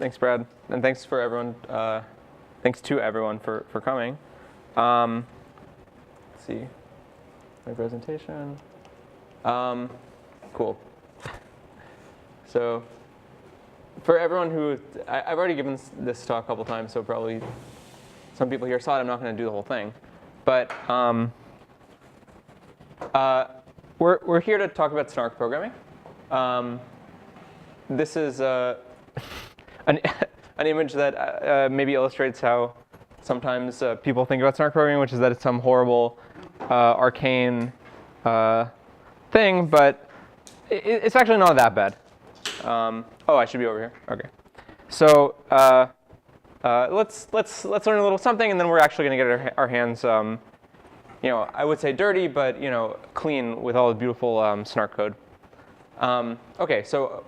Thanks, Brad, and thanks for everyone. Thanks to everyone for coming. Let's see my presentation. Cool. So, for everyone who I've already given this talk a couple times, so probably some people here saw it. I'm not going to do the whole thing, but we're here to talk about snark programming. This is an image that maybe illustrates how sometimes people think about snark programming, which is that it's some horrible, arcane thing, but it's actually not that bad. Oh, I should be over here. Okay. So let's learn a little something, and then we're actually going to get our hands, I would say dirty, but clean with all the beautiful snark code. Okay. So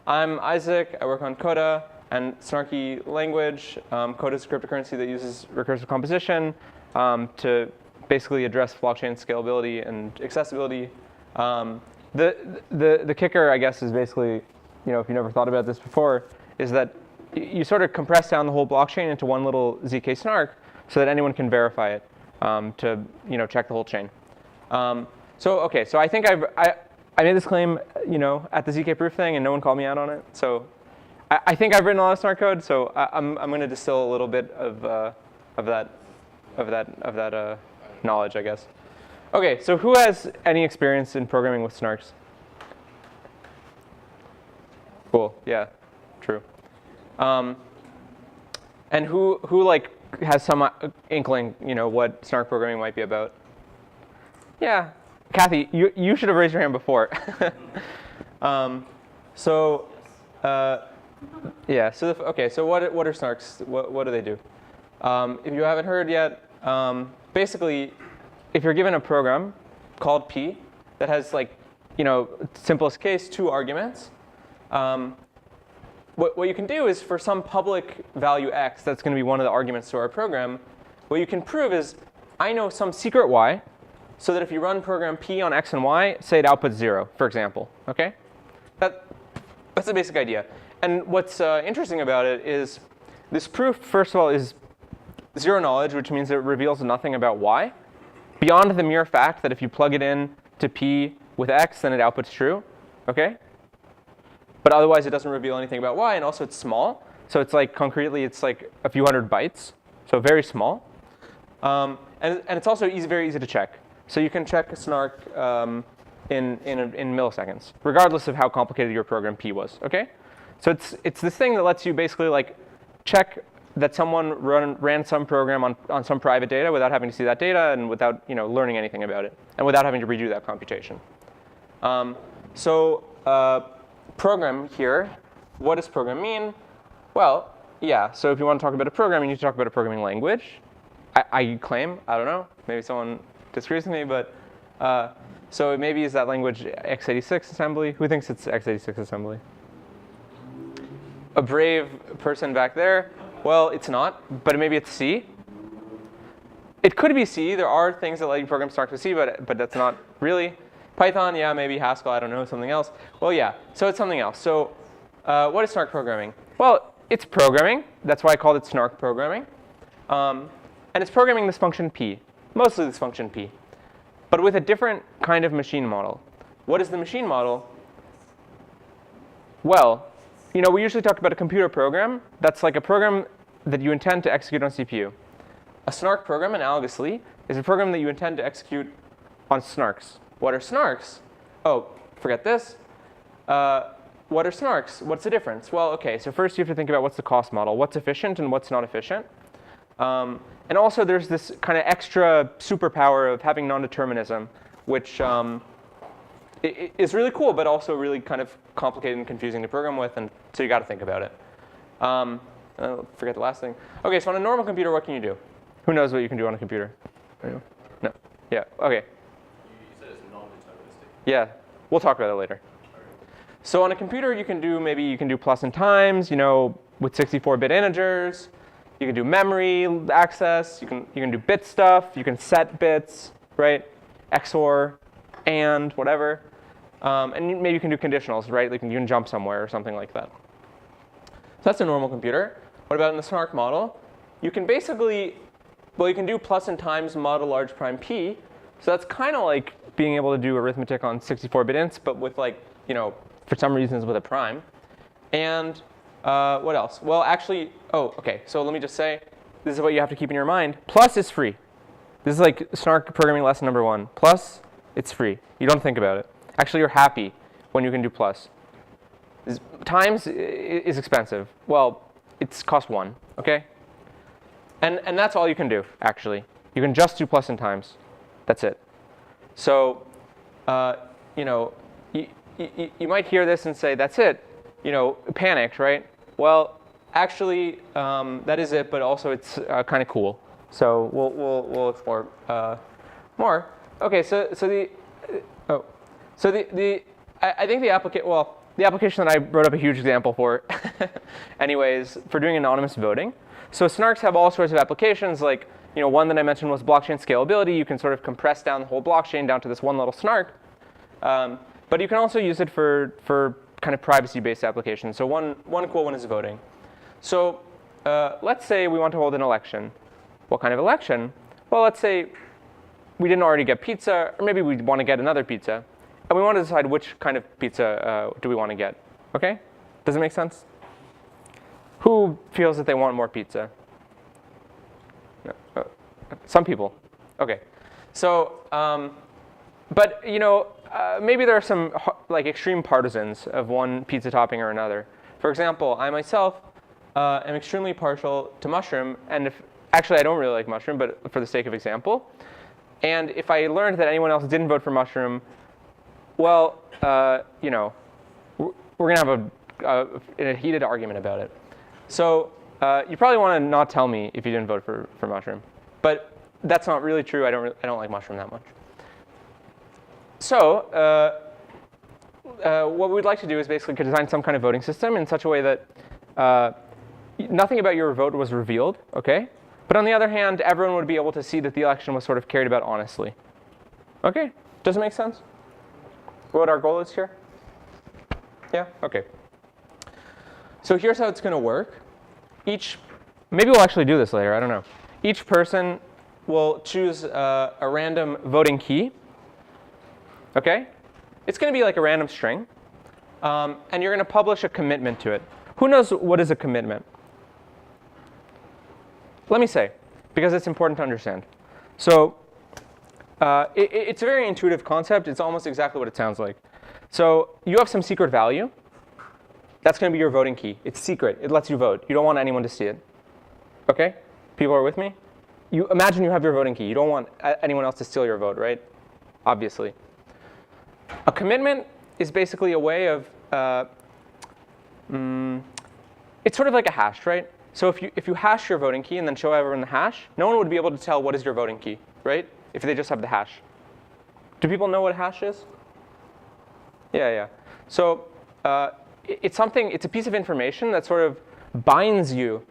I'm Isaac. I work on Coda and Snarky language. Coda is a cryptocurrency that uses recursive composition to basically address blockchain scalability and accessibility. The kicker, I guess, is basically, if you never thought about this before, is that you sort of compress down the whole blockchain into one little zk-SNARK so that anyone can verify it to check the whole chain. So I think I made this claim at the ZK proof thing, and no one called me out on it. So I think I've written a lot of snark code. So I'm going to distill a little bit of that knowledge, I guess. Okay, so who has any experience in programming with snarks? Cool. Yeah, true. And who like has some inkling, what snark programming might be about? Yeah, Kathy, you should have raised your hand before. Yeah. So what are snarks? What do they do? If you haven't heard yet, basically, if you're given a program called P that has simplest case, 2 arguments, what you can do is for some public value x that's going to be one of the arguments to our program, what you can prove is I know some secret y, so that if you run program P on x and y, say it outputs 0, for example. Okay? That's the basic idea. And what's interesting about it is this proof, first of all, is zero knowledge, which means it reveals nothing about y, beyond the mere fact that if you plug it in to P with x, then it outputs true. Okay? But otherwise, it doesn't reveal anything about y, and also it's small. So it's concretely, it's like a few hundred bytes, so very small. And it's also very easy to check. So you can check a snark in milliseconds, regardless of how complicated your program P was. Okay? So it's this thing that lets you basically check that someone ran some program on some private data without having to see that data and without learning anything about it, and without having to redo that computation. Program here, what does program mean? Well, yeah, so if you want to talk about a program, you need to talk about a programming language. I claim, I don't know, maybe someone disagrees with me, but so it maybe is that language x86 assembly. Who thinks it's x86 assembly? A brave person back there. Well, it's not, but maybe it's C. It could be C. There are things that let you program snark to C, but that's not really. Python, yeah, maybe Haskell, I don't know, something else. Well, yeah, so it's something else. So what is snark programming? Well, it's programming. That's why I called it snark programming. And it's programming this function P, mostly this function P, but with a different kind of machine model. What is the machine model? Well, we usually talk about a computer program. That's like a program that you intend to execute on CPU. A snark program, analogously, is a program that you intend to execute on snarks. What are snarks? Oh, forget this. What are snarks? What's the difference? Well, OK, so first you have to think about what's the cost model, what's efficient and what's not efficient. And also there's this kind of extra superpower of having non-determinism, which is really cool, but also really kind of complicated and confusing to program with, and so you got to think about it. Forget the last thing. OK, so on a normal computer, what can you do? Who knows what you can do on a computer? No? Yeah, OK. Yeah, we'll talk about that later. So on a computer, you can do plus and times, with 64-bit integers. You can do memory access. You can do bit stuff. You can set bits, right? XOR, and whatever. And maybe you can do conditionals, right? Like you can jump somewhere or something like that. that's a normal computer. What about in the SNARK model? You can basically, well, you can do plus and times mod a large prime p. So that's kind of like being able to do arithmetic on 64-bit ints, but with like, for some reasons with a prime. And what else? Well, actually, OK. So let me just say, this is what you have to keep in your mind. Plus is free. This is like SNARK programming lesson number 1. Plus, it's free. You don't think about it. Actually, you're happy when you can do plus. Times is expensive. Well, it's cost 1, OK? And that's all you can do, actually. You can just do plus and times. That's it. So, you might hear this and say, that's it. Panicked, right? Well, actually, that is it, but also it's kind of cool. So we'll explore more. OK, I think the application that I wrote up a huge example for, anyways, for doing anonymous voting. So SNARKs have all sorts of applications, like one that I mentioned was blockchain scalability. You can sort of compress down the whole blockchain down to this one little SNARK. But you can also use it for kind of privacy-based applications. So one cool one is voting. So let's say we want to hold an election. What kind of election? Well, let's say we didn't already get pizza, or maybe we want to get another pizza. And we want to decide which kind of pizza do we want to get. OK? Does it make sense? Who feels that they want more pizza? No. Some people. OK. So, but maybe there are some like extreme partisans of one pizza topping or another. For example, I myself am extremely partial to mushroom, and actually I don't really like mushroom, but for the sake of example. And if I learned that anyone else didn't vote for mushroom, well, we're going to have a heated argument about it. So you probably want to not tell me if you didn't vote for mushroom. But that's not really true. I don't like mushroom that much. So what we'd like to do is basically design some kind of voting system in such a way that nothing about your vote was revealed, OK? But on the other hand, everyone would be able to see that the election was sort of carried about honestly. OK? Does it make sense? What our goal is here? Yeah? OK. So here's how it's going to work. Maybe we'll actually do this later. I don't know. Each person will choose a random voting key. OK? It's going to be like a random string. And you're going to publish a commitment to it. Who knows what is a commitment? Let me say, because it's important to understand. So it's a very intuitive concept. It's almost exactly what it sounds like. So you have some secret value. That's going to be your voting key. It's secret. It lets you vote. You don't want anyone to see it. OK? People are with me? You imagine you have your voting key. You don't want anyone else to steal your vote, right? Obviously. A commitment is basically a way of it's sort of like a hash, right? So if you hash your voting key and then show everyone the hash, no one would be able to tell what is your voting key, right? If they just have the hash. Do people know what hash is? Yeah. So it's a piece of information that sort of binds you.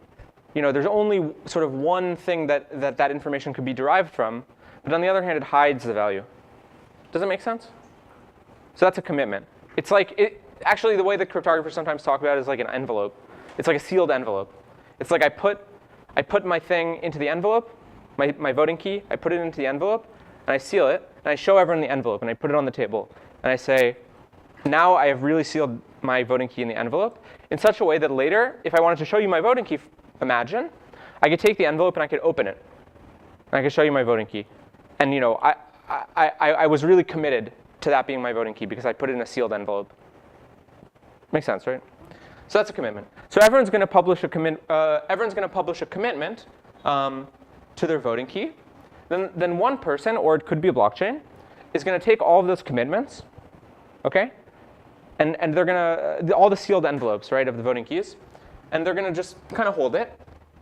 There's only sort of one thing that information could be derived from. But on the other hand, it hides the value. Does that make sense? So that's a commitment. It's like, actually, the way that cryptographers sometimes talk about it is like an envelope. It's like a sealed envelope. It's like I put my thing into the envelope, my voting key, I put it into the envelope, and I seal it, and I show everyone the envelope, and I put it on the table. And I say, now I have really sealed my voting key in the envelope in such a way that later, if I wanted to show you my voting key, imagine, I could take the envelope and I could open it. And I could show you my voting key. And I was really committed to that being my voting key because I put it in a sealed envelope. Makes sense, right? So that's a commitment. So everyone's going to publish a commitment to their voting key. Then one person, or it could be a blockchain, is going to take all of those commitments, okay? And they're going to all the sealed envelopes, right, of the voting keys, and they're going to just kind of hold it.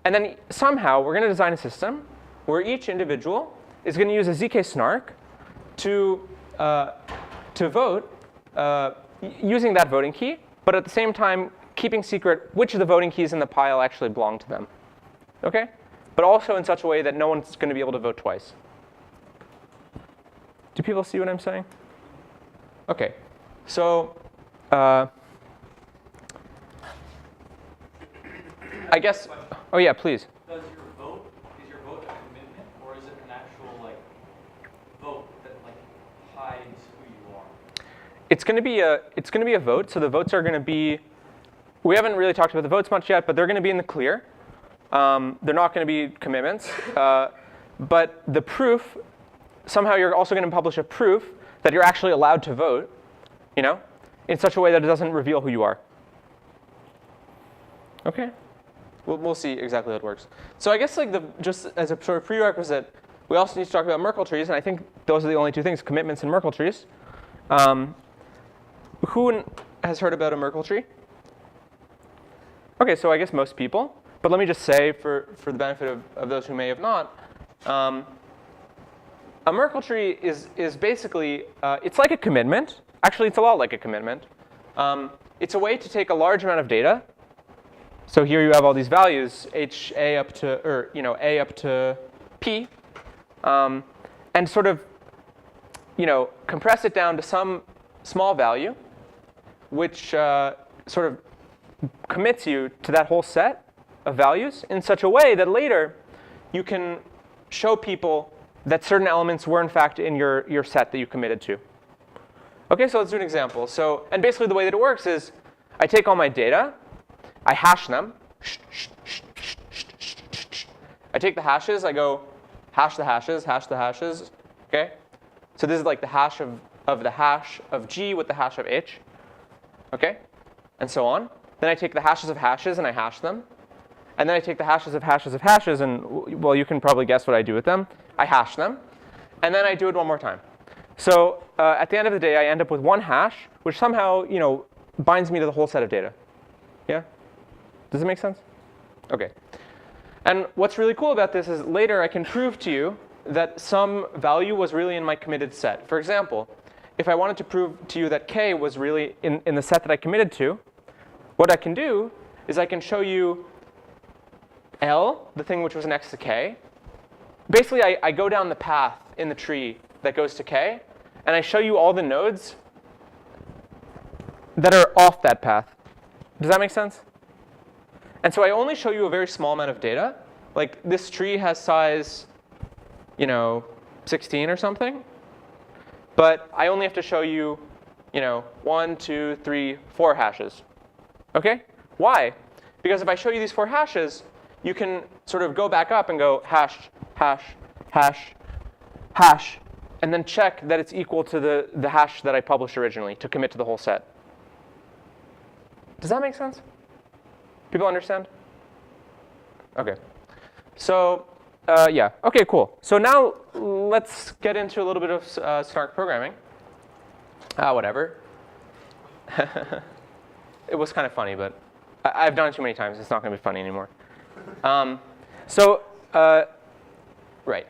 And then somehow we're going to design a system where each individual is going to use a zk-SNARK to vote using that voting key, but at the same time keeping secret which of the voting keys in the pile actually belong to them. Okay? But also in such a way that no one's going to be able to vote twice. Do people see what I'm saying? Okay. So I guess. Oh yeah, please. Is your vote a commitment, or is it an actual like vote that like hides who you are? It's going to be a vote. So the votes are going to be. We haven't really talked about the votes much yet, but they're going to be in the clear. They're not going to be commitments. But the proof, somehow you're also going to publish a proof that you're actually allowed to vote, in such a way that it doesn't reveal who you are. OK. We'll see exactly how it works. So I guess just as a sort of prerequisite, we also need to talk about Merkle trees. And I think those are the only two things, commitments and Merkle trees. Who has heard about a Merkle tree? OK, so I guess most people. But let me just say, for the benefit of those who may have not, a Merkle tree is basically, it's like a commitment. Actually, it's a lot like a commitment. It's a way to take a large amount of data. So here you have all these values, A up to P, and sort of, compress it down to some small value, which sort of commits you to that whole set of values in such a way that later you can show people that certain elements were in fact in your set that you committed to. OK, so let's do an example. And basically the way that it works is I take all my data, I hash them. I take the hashes, I go hash the hashes, OK? So this is like the hash of the hash of G with the hash of H, OK? And so on. Then I take the hashes of hashes and I hash them. And then I take the hashes of hashes of hashes and, well, you can probably guess what I do with them. I hash them. And then I do it one more time. So at the end of the day, I end up with one hash, which somehow, binds me to the whole set of data. Yeah? Does it make sense? OK. And what's really cool about this is later I can prove to you that some value was really in my committed set. For example, if I wanted to prove to you that k was really in the set that I committed to, what I can do is I can show you L, the thing which was next to k. Basically, I go down the path in the tree that goes to k, and I show you all the nodes that are off that path. Does that make sense? And so I only show you a very small amount of data. Like this tree has size, 16 or something. But I only have to show you, 1, 2, 3, 4 hashes. OK? Why? Because if I show you these 4 hashes, you can sort of go back up and go hash, hash, hash, hash, and then check that it's equal to the hash that I published originally to commit to the whole set. Does that make sense? People understand? OK. So yeah. OK, cool. So now let's get into a little bit of Snark programming. Whatever. It was kind of funny, but I've done it too many times. It's not going to be funny anymore. Right.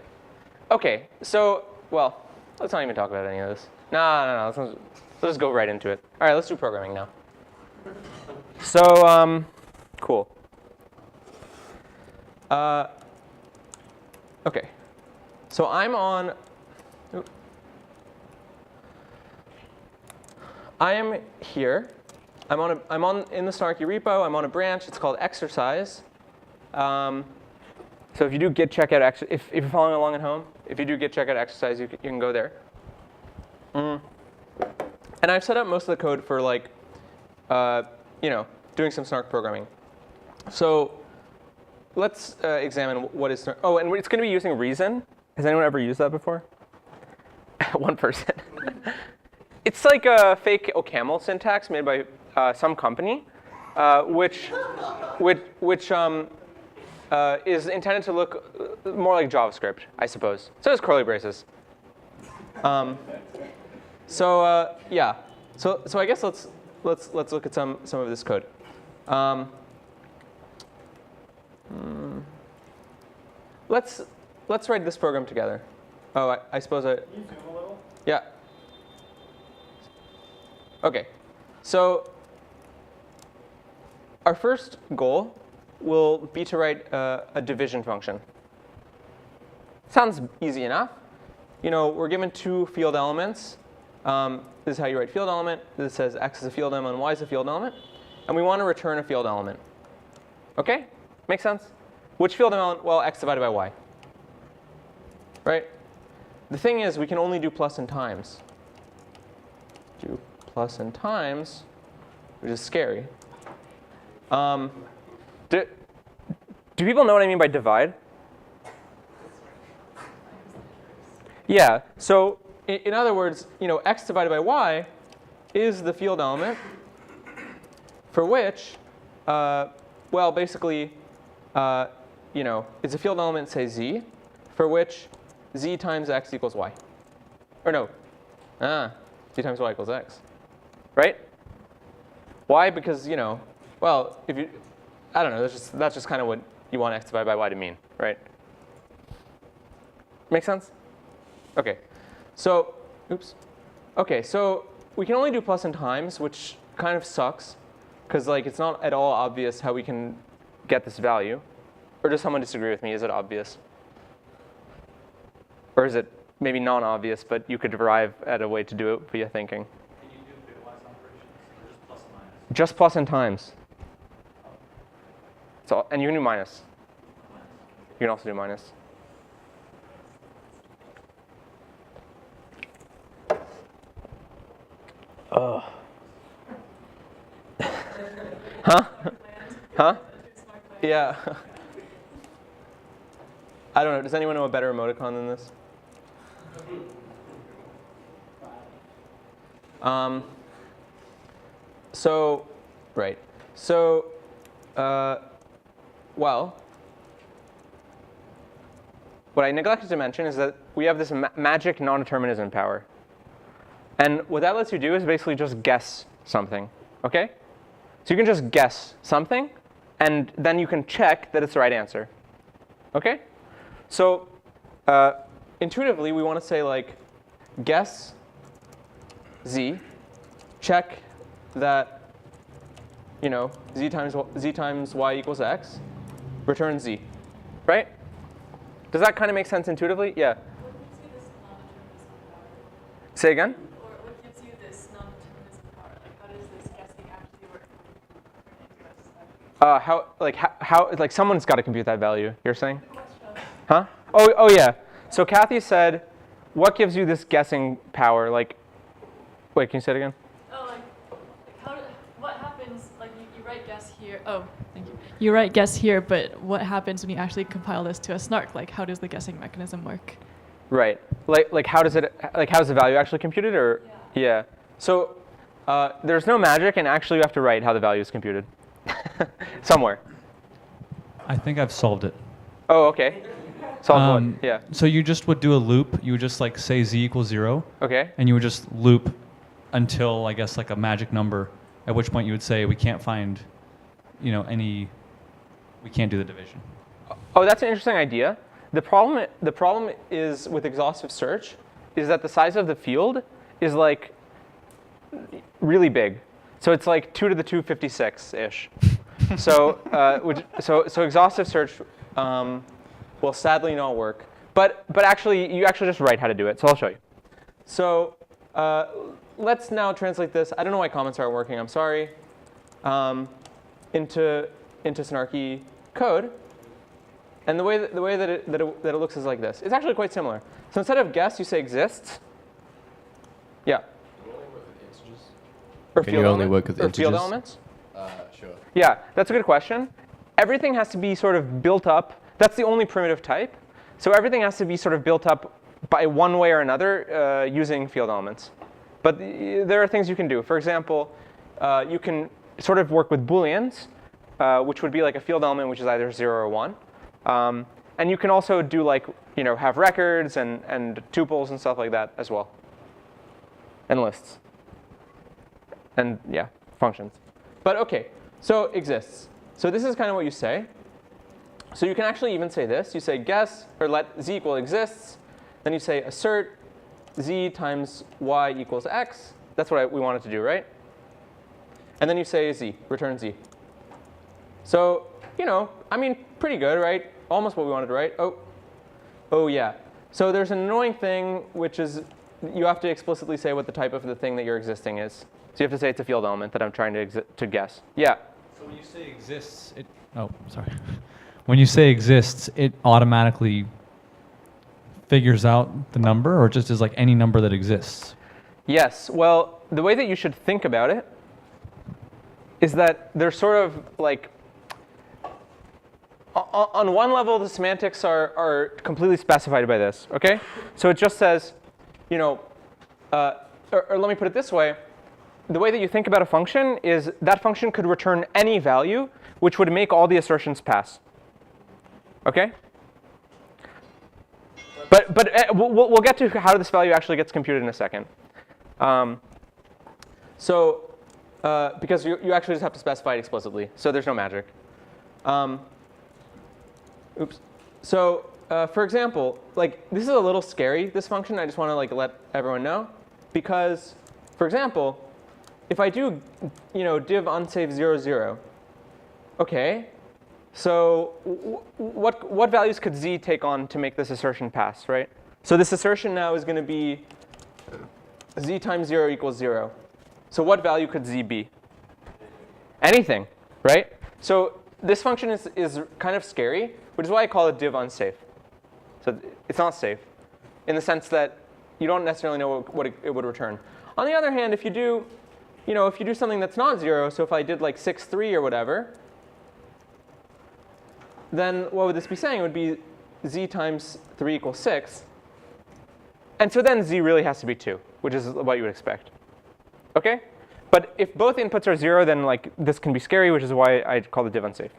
OK. So, well, let's not even talk about any of this. No. Let's just go right into it. All right, let's do programming now. So, cool. OK. So I'm on. I am here. I'm on in the Snarky repo. I'm on a branch. It's called exercise. So if you do git checkout, if you're following along at home, if you do git checkout exercise, you can go there. And I've set up most of the code for doing some Snark programming. So let's examine what is Snark. Oh, and it's going to be using reason. Has anyone ever used that before? One person. It's like a fake OCaml syntax made by some company, which is intended to look more like JavaScript, I suppose. So it's curly braces. Yeah. So I guess let's look at some of this code. Let's write this program together. Oh, I suppose I. Can you zoom a little? Yeah. OK. So our first goal will be to write a division function. Sounds easy enough. We're given 2 field elements. This is how you write field element. This says x is a field element and y is a field element. And we want to return a field element. OK? Make sense? Which field element? Well, x divided by y. Right? The thing is, we can only do plus and times. Do plus and times, which is scary. Do people know what I mean by divide? Yeah. So in other words, x divided by y is the field element for which, well, basically, it's a field element, say z, for which z times x equals y. Or no, z times y equals x. Right? Why? Because, well, if you, I don't know, that's just kind of what you want x divided by y to mean, right? Make sense? OK. So, oops. OK, so we can only do plus and times, which kind of sucks, because it's not at all obvious how we can get this value. Or does someone disagree with me? Is it obvious? Or is it maybe non-obvious, but you could arrive at a way to do it via thinking? Can you do bitwise operations, or just plus and minus? Just plus and times. So, and you can do minus. You can also do minus. Huh? Huh? Yeah. I don't know. Does anyone know a better emoticon than this? So, right. So, well, what I neglected to mention is that we have this magic non-determinism power. And what that lets you do is basically just guess something, OK? So you can just guess something, and then you can check that it's the right answer, OK? So intuitively, we want to say, guess z, check that, z times y equals x, return z, right? Does that kind of make sense intuitively? Yeah. What gives you this non-determinism power? Say again? Or what gives you this non-determinism power? How does this guessing actually work? How someone's got to compute that value, you're saying? Huh? Oh yeah. So Kathy said, what gives you this guessing power? Wait, can you say it again? Oh, what happens, you write guess here. Oh, thank you. You write guess here, but what happens when you actually compile this to a snark? How does the guessing mechanism work? Right. How does the value actually computed, or? Yeah. So there's no magic, and actually you have to write how the value is computed somewhere. I think I've solved it. Oh, OK. Solve what? Yeah. So you just would do a loop. You would just say z equals 0. OK. And you would just loop until, I guess, a magic number, at which point you would say we can't find, we can't do the division. Oh, that's an interesting idea. The problem is with exhaustive search is that the size of the field is really big. So it's 2 to the 256-ish. So exhaustive search will sadly not work. But actually, you actually just write how to do it. So I'll show you. So let's now translate this. I don't know why comments aren't working. I'm sorry. Into Snarky code. And the way that it looks is like this. It's actually quite similar. So instead of guess, you say exists. Yeah. Can you only work with integers? Field elements? Sure. Yeah, that's a good question. Everything has to be sort of built up. That's the only primitive type. So everything has to be sort of built up by one way or another using field elements. But there are things you can do. For example, you can sort of work with Booleans, which would be a field element which is either 0 or 1. And you can also do have records and tuples and stuff like that as well. And lists. And yeah, functions. But OK, so exists. So this is kind of what you say. So you can actually even say this. You say guess, or let z equal exists. Then you say assert z times y equals x. That's what we wanted to do, right? And then you say z, return z. So, I mean, pretty good, right? Almost what we wanted to write. Oh yeah. So there's an annoying thing, which is you have to explicitly say what the type of the thing that you're existing is. So you have to say it's a field element that I'm trying to guess. Yeah? So when you say exists, sorry. When you say exists, it automatically figures out the number, or just is like any number that exists? Yes. Well, the way that you should think about it is that they're sort of like, on one level, the semantics are completely specified by this, OK? So it just says, you know, or let me put it this way. The way that you think about a function is that function could return any value, which would make all the assertions pass. OK? But we'll get to how this value actually gets computed in a second. Because you actually just have to specify it explicitly, so there's no magic. Oops. So for example, like this is a little scary, this function. I just want to like let everyone know, because for example, if I do, you know, div unsafe 0, 0, OK. So what values could z take on to make this assertion pass, right? So this assertion now is going to be z times 0 equals 0. So what value could z be? Anything, right? So this function is kind of scary, which is why I call it div unsafe. So it's not safe in the sense that you don't necessarily know what it would return. On the other hand, if you do, you know, if you do something that's not 0, so if I did like 6, 3 or whatever, then what would this be saying? It would be z times 3 equals 6. And so then z really has to be 2, which is what you would expect. OK? But if both inputs are 0, then like this can be scary, which is why I call it div unsafe.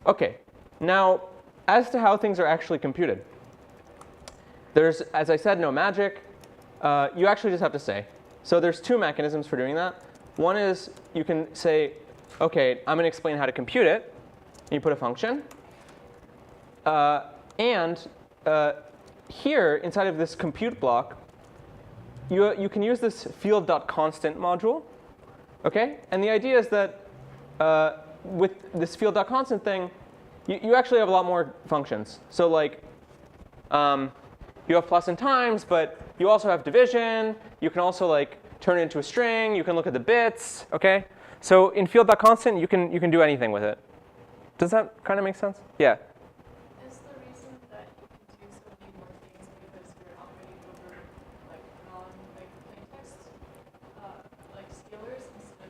OK. Now, as to how things are actually computed, there's, as I said, no magic. You actually just have to say. So there's two mechanisms for doing that. One is you can say, OK, I'm going to explain how to compute it. You put a function. Here, inside of this compute block, you can use this field.constant module. OK? And the idea is that with this field.constant thing, you actually have a lot more functions. So like, you have plus and times, but you also have division. You can also like turn it into a string. You can look at the bits. OK? So in field.constant, you can do anything with it. Does that kind of make sense? Yeah. Is the reason that you can do so many more things because you're operating over like non-plain text, like scalars instead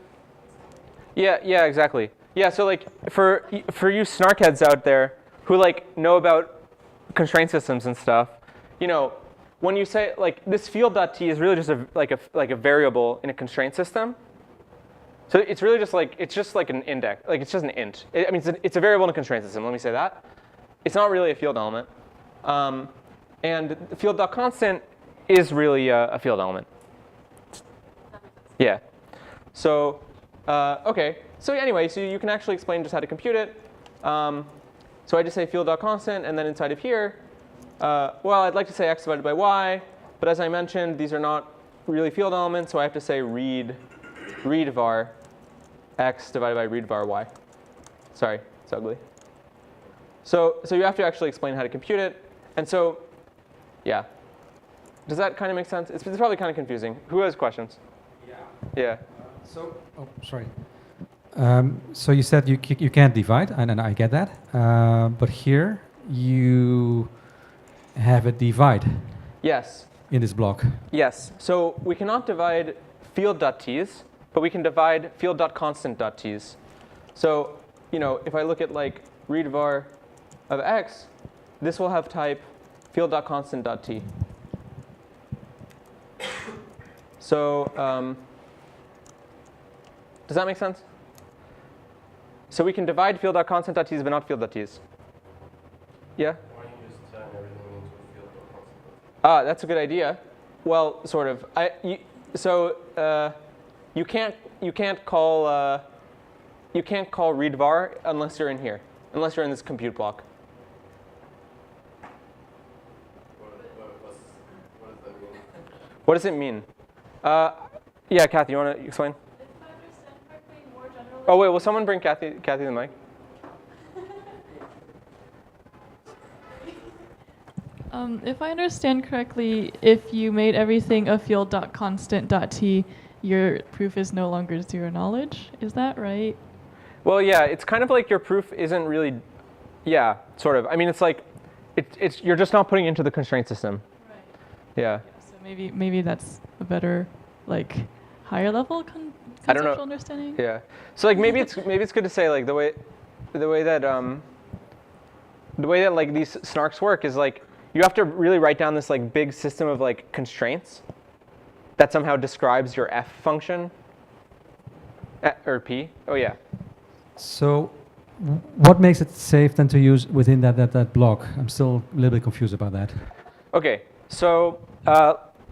of? Yeah, exactly. Yeah, so like for you snark heads out there who like know about constraint systems and stuff, you know, when you say like this field.t is really just like a variable in a constraint system. So it's really just like an index, like it's just an int. I mean, it's a variable in a constraint system. Let me say that. It's not really a field element, and field.constant is really a field element. Yeah. So OK. So anyway, so you can actually explain just how to compute it. So I just say field.constant, and then inside of here, well, I'd like to say x divided by y, but as I mentioned, these are not really field elements, so I have to say read var x divided by read var y. Sorry, it's ugly. So you have to actually explain how to compute it. And so, yeah. Does that kind of make sense? It's probably kind of confusing. Who has questions? Yeah. Oh, sorry. So you said you can't divide, and I get that. But here you have a divide. Yes. In this block. Yes. So we cannot divide field.t's, but we can divide field.constant.t's. So, you know, if I look at like read var of x, this will have type field.constant.t. So does that make sense? So we can divide field.constant.t's, but not field.t's. Yeah? Why don't you just turn everything into a field.constant.t? That's a good idea. Well, sort of. You can't call read var unless you're in here, unless you're in this compute block. What does that mean? What does it mean? Yeah, Kathy, you want to explain? If I understand correctly, more generally. Oh wait, will someone bring Kathy the mic? If I understand correctly, if you made everything a field.constant.t, your proof is no longer zero knowledge. Is that right? Well, yeah, it's kind of like your proof isn't really, yeah, sort of. I mean, it's like, you're just not putting it into the constraint system. Right. Yeah. Yeah, so maybe that's a better, like, higher level I don't know. conceptual understanding. Yeah. So like maybe it's good to say like the way that like these snarks work is like you have to really write down this like big system of like constraints that somehow describes your f function or p. Oh yeah. So what makes it safe then to use within that block? I'm still a little bit confused about that. Okay. So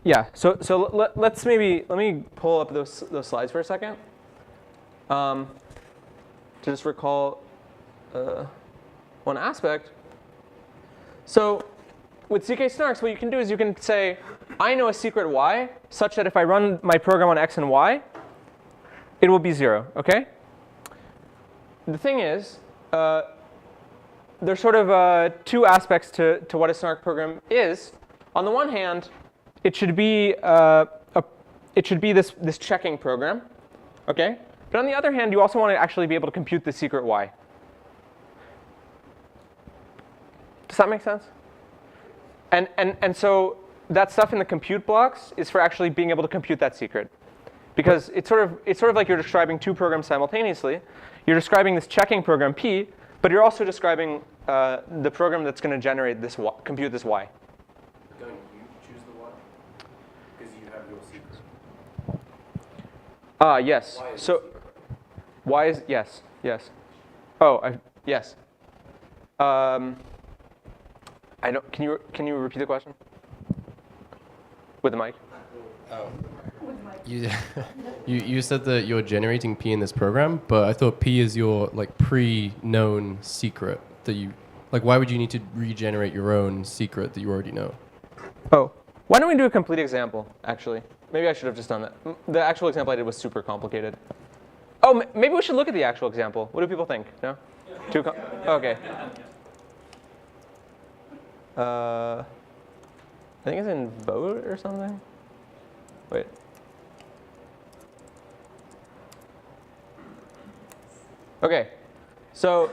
yeah. So let me pull up those slides for a second. To just recall one aspect. So with zk-SNARKs, what you can do is you can say, I know a secret y such that if I run my program on x and y, it will be 0. Okay. The thing is, there's sort of two aspects to what a snark program is. On the one hand, it should be this checking program, okay? But on the other hand, you also want to actually be able to compute the secret y. Does that make sense? And so that stuff in the compute blocks is for actually being able to compute that secret, because it's sort of like you're describing two programs simultaneously. You're describing this checking program p, but you're also describing the program that's going to generate this compute this y. Don't you choose the y? Because you have your secret. Yes. Y is So, the secret. y is yes. Oh, yes. I don't. Can you repeat the question? With the mic. Oh. You said that you're generating p in this program, but I thought p is your like pre-known secret that you like. Why would you need to regenerate your own secret that you already know? Oh, why don't we do a complete example? Actually, maybe I should have just done that. The actual example I did was super complicated. Oh, maybe we should look at the actual example. What do people think? No? Too okay. I think it's in vote or something. Wait. Okay, so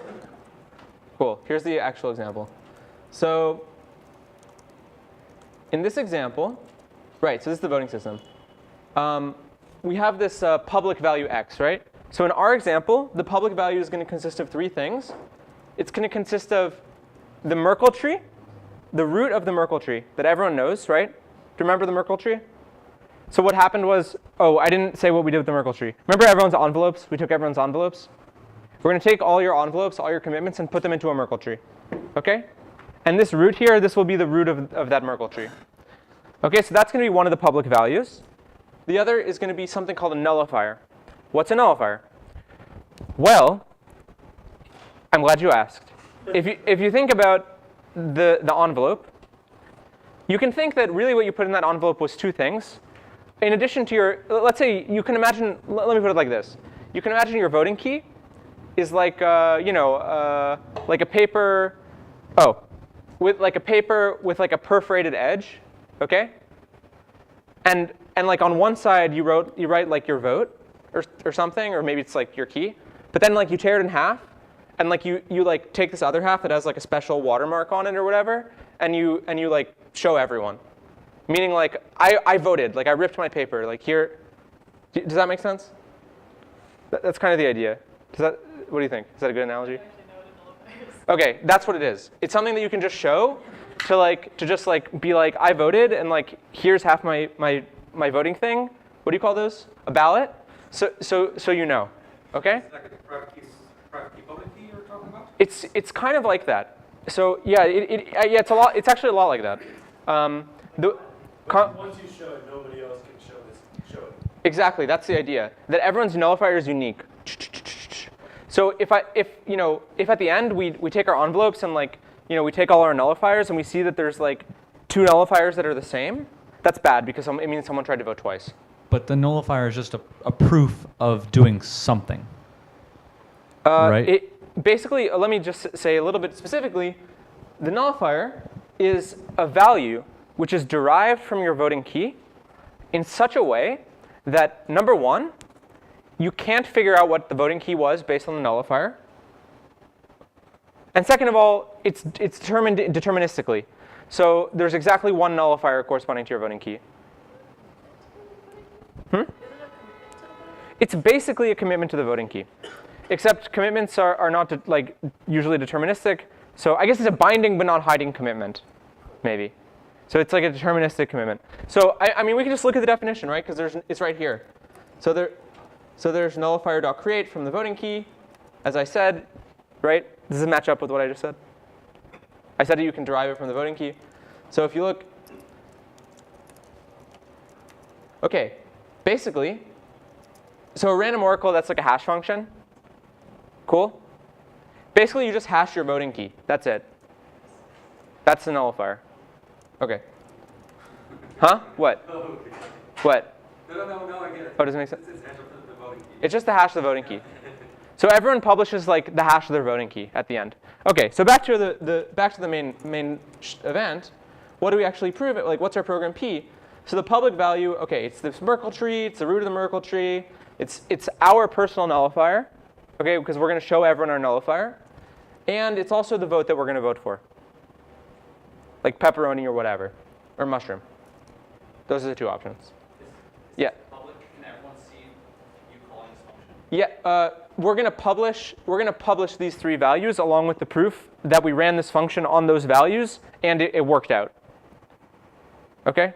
cool. Here's the actual example. So in this example, right, so this is the voting system. We have this public value x, right? So in our example, the public value is going to consist of three things. It's going to consist of the Merkle tree, the root of the Merkle tree that everyone knows, right? Do you remember the Merkle tree? So what happened was, oh, I didn't say what we did with the Merkle tree. Remember everyone's envelopes? We took everyone's envelopes. We're going to take all your envelopes, all your commitments, and put them into a Merkle tree. Okay? And this root here, this will be the root of that Merkle tree. Okay, so that's going to be one of the public values. The other is going to be something called a nullifier. What's a nullifier? Well, I'm glad you asked. If you think about the envelope, you can think that really what you put in that envelope was two things. In addition to your, let's say you can imagine, let me put it like this. You can imagine your voting key is like, like a paper, with like a paper with like a perforated edge, okay? And like on one side you write like your vote or something, or maybe it's like your key. But then like you tear it in half, and like you like take this other half that has like a special watermark on it or whatever, and you like show everyone. Meaning like I voted, like I ripped my paper, like here. Does that make sense? That's kind of the idea. What do you think? Is that a good analogy? Okay, that's what it is. It's something that you can just show to just like be like, I voted, and like here's half my voting thing. What do you call those? A ballot. So you know. Okay. Is it like a private key public key you're talking about? It's kind of like that. So yeah, yeah, it's a lot. It's actually a lot like that. Once you show it, nobody else can show it. Exactly, that's the idea. That everyone's nullifier is unique. So if at the end we take our envelopes and like we take all our nullifiers and we see that there's like two nullifiers that are the same, that's bad because it means someone tried to vote twice. But the nullifier is just a proof of doing something, right? Basically, let me just say a little bit specifically, the nullifier is a value which is derived from your voting key in such a way that, number one, you can't figure out what the voting key was based on the nullifier. And second of all, it's determined deterministically. So there's exactly one nullifier corresponding to your voting key. It's basically a commitment to the voting key, except commitments are not usually deterministic. So I guess it's a binding but not hiding commitment, maybe. So it's like a deterministic commitment. So I mean, we can just look at the definition, right? Because it's right here. So there's nullifier.create from the voting key, as I said, right? Does it match up with what I just said? I said that you can derive it from the voting key. So if you look, OK, basically, so a random oracle, that's like a hash function. Cool? Basically, you just hash your voting key. That's it. That's the nullifier. OK. Huh? What? What? No, I get it. Oh, does it make sense? It's hash of the voting key. It's just the hash of the voting key. So everyone publishes like the hash of their voting key at the end. OK, so back to the main event. What do we actually prove? Like, what's our program P? So the public value, OK, it's this Merkle tree. It's the root of the Merkle tree. It's our personal nullifier, OK, because we're going to show everyone our nullifier. And it's also the vote that we're going to vote for, like pepperoni or whatever, or mushroom. Those are the two options. Yeah. Public, can everyone see you calling this function? Yeah, we're going to publish these three values along with the proof that we ran this function on those values and it worked out. OK?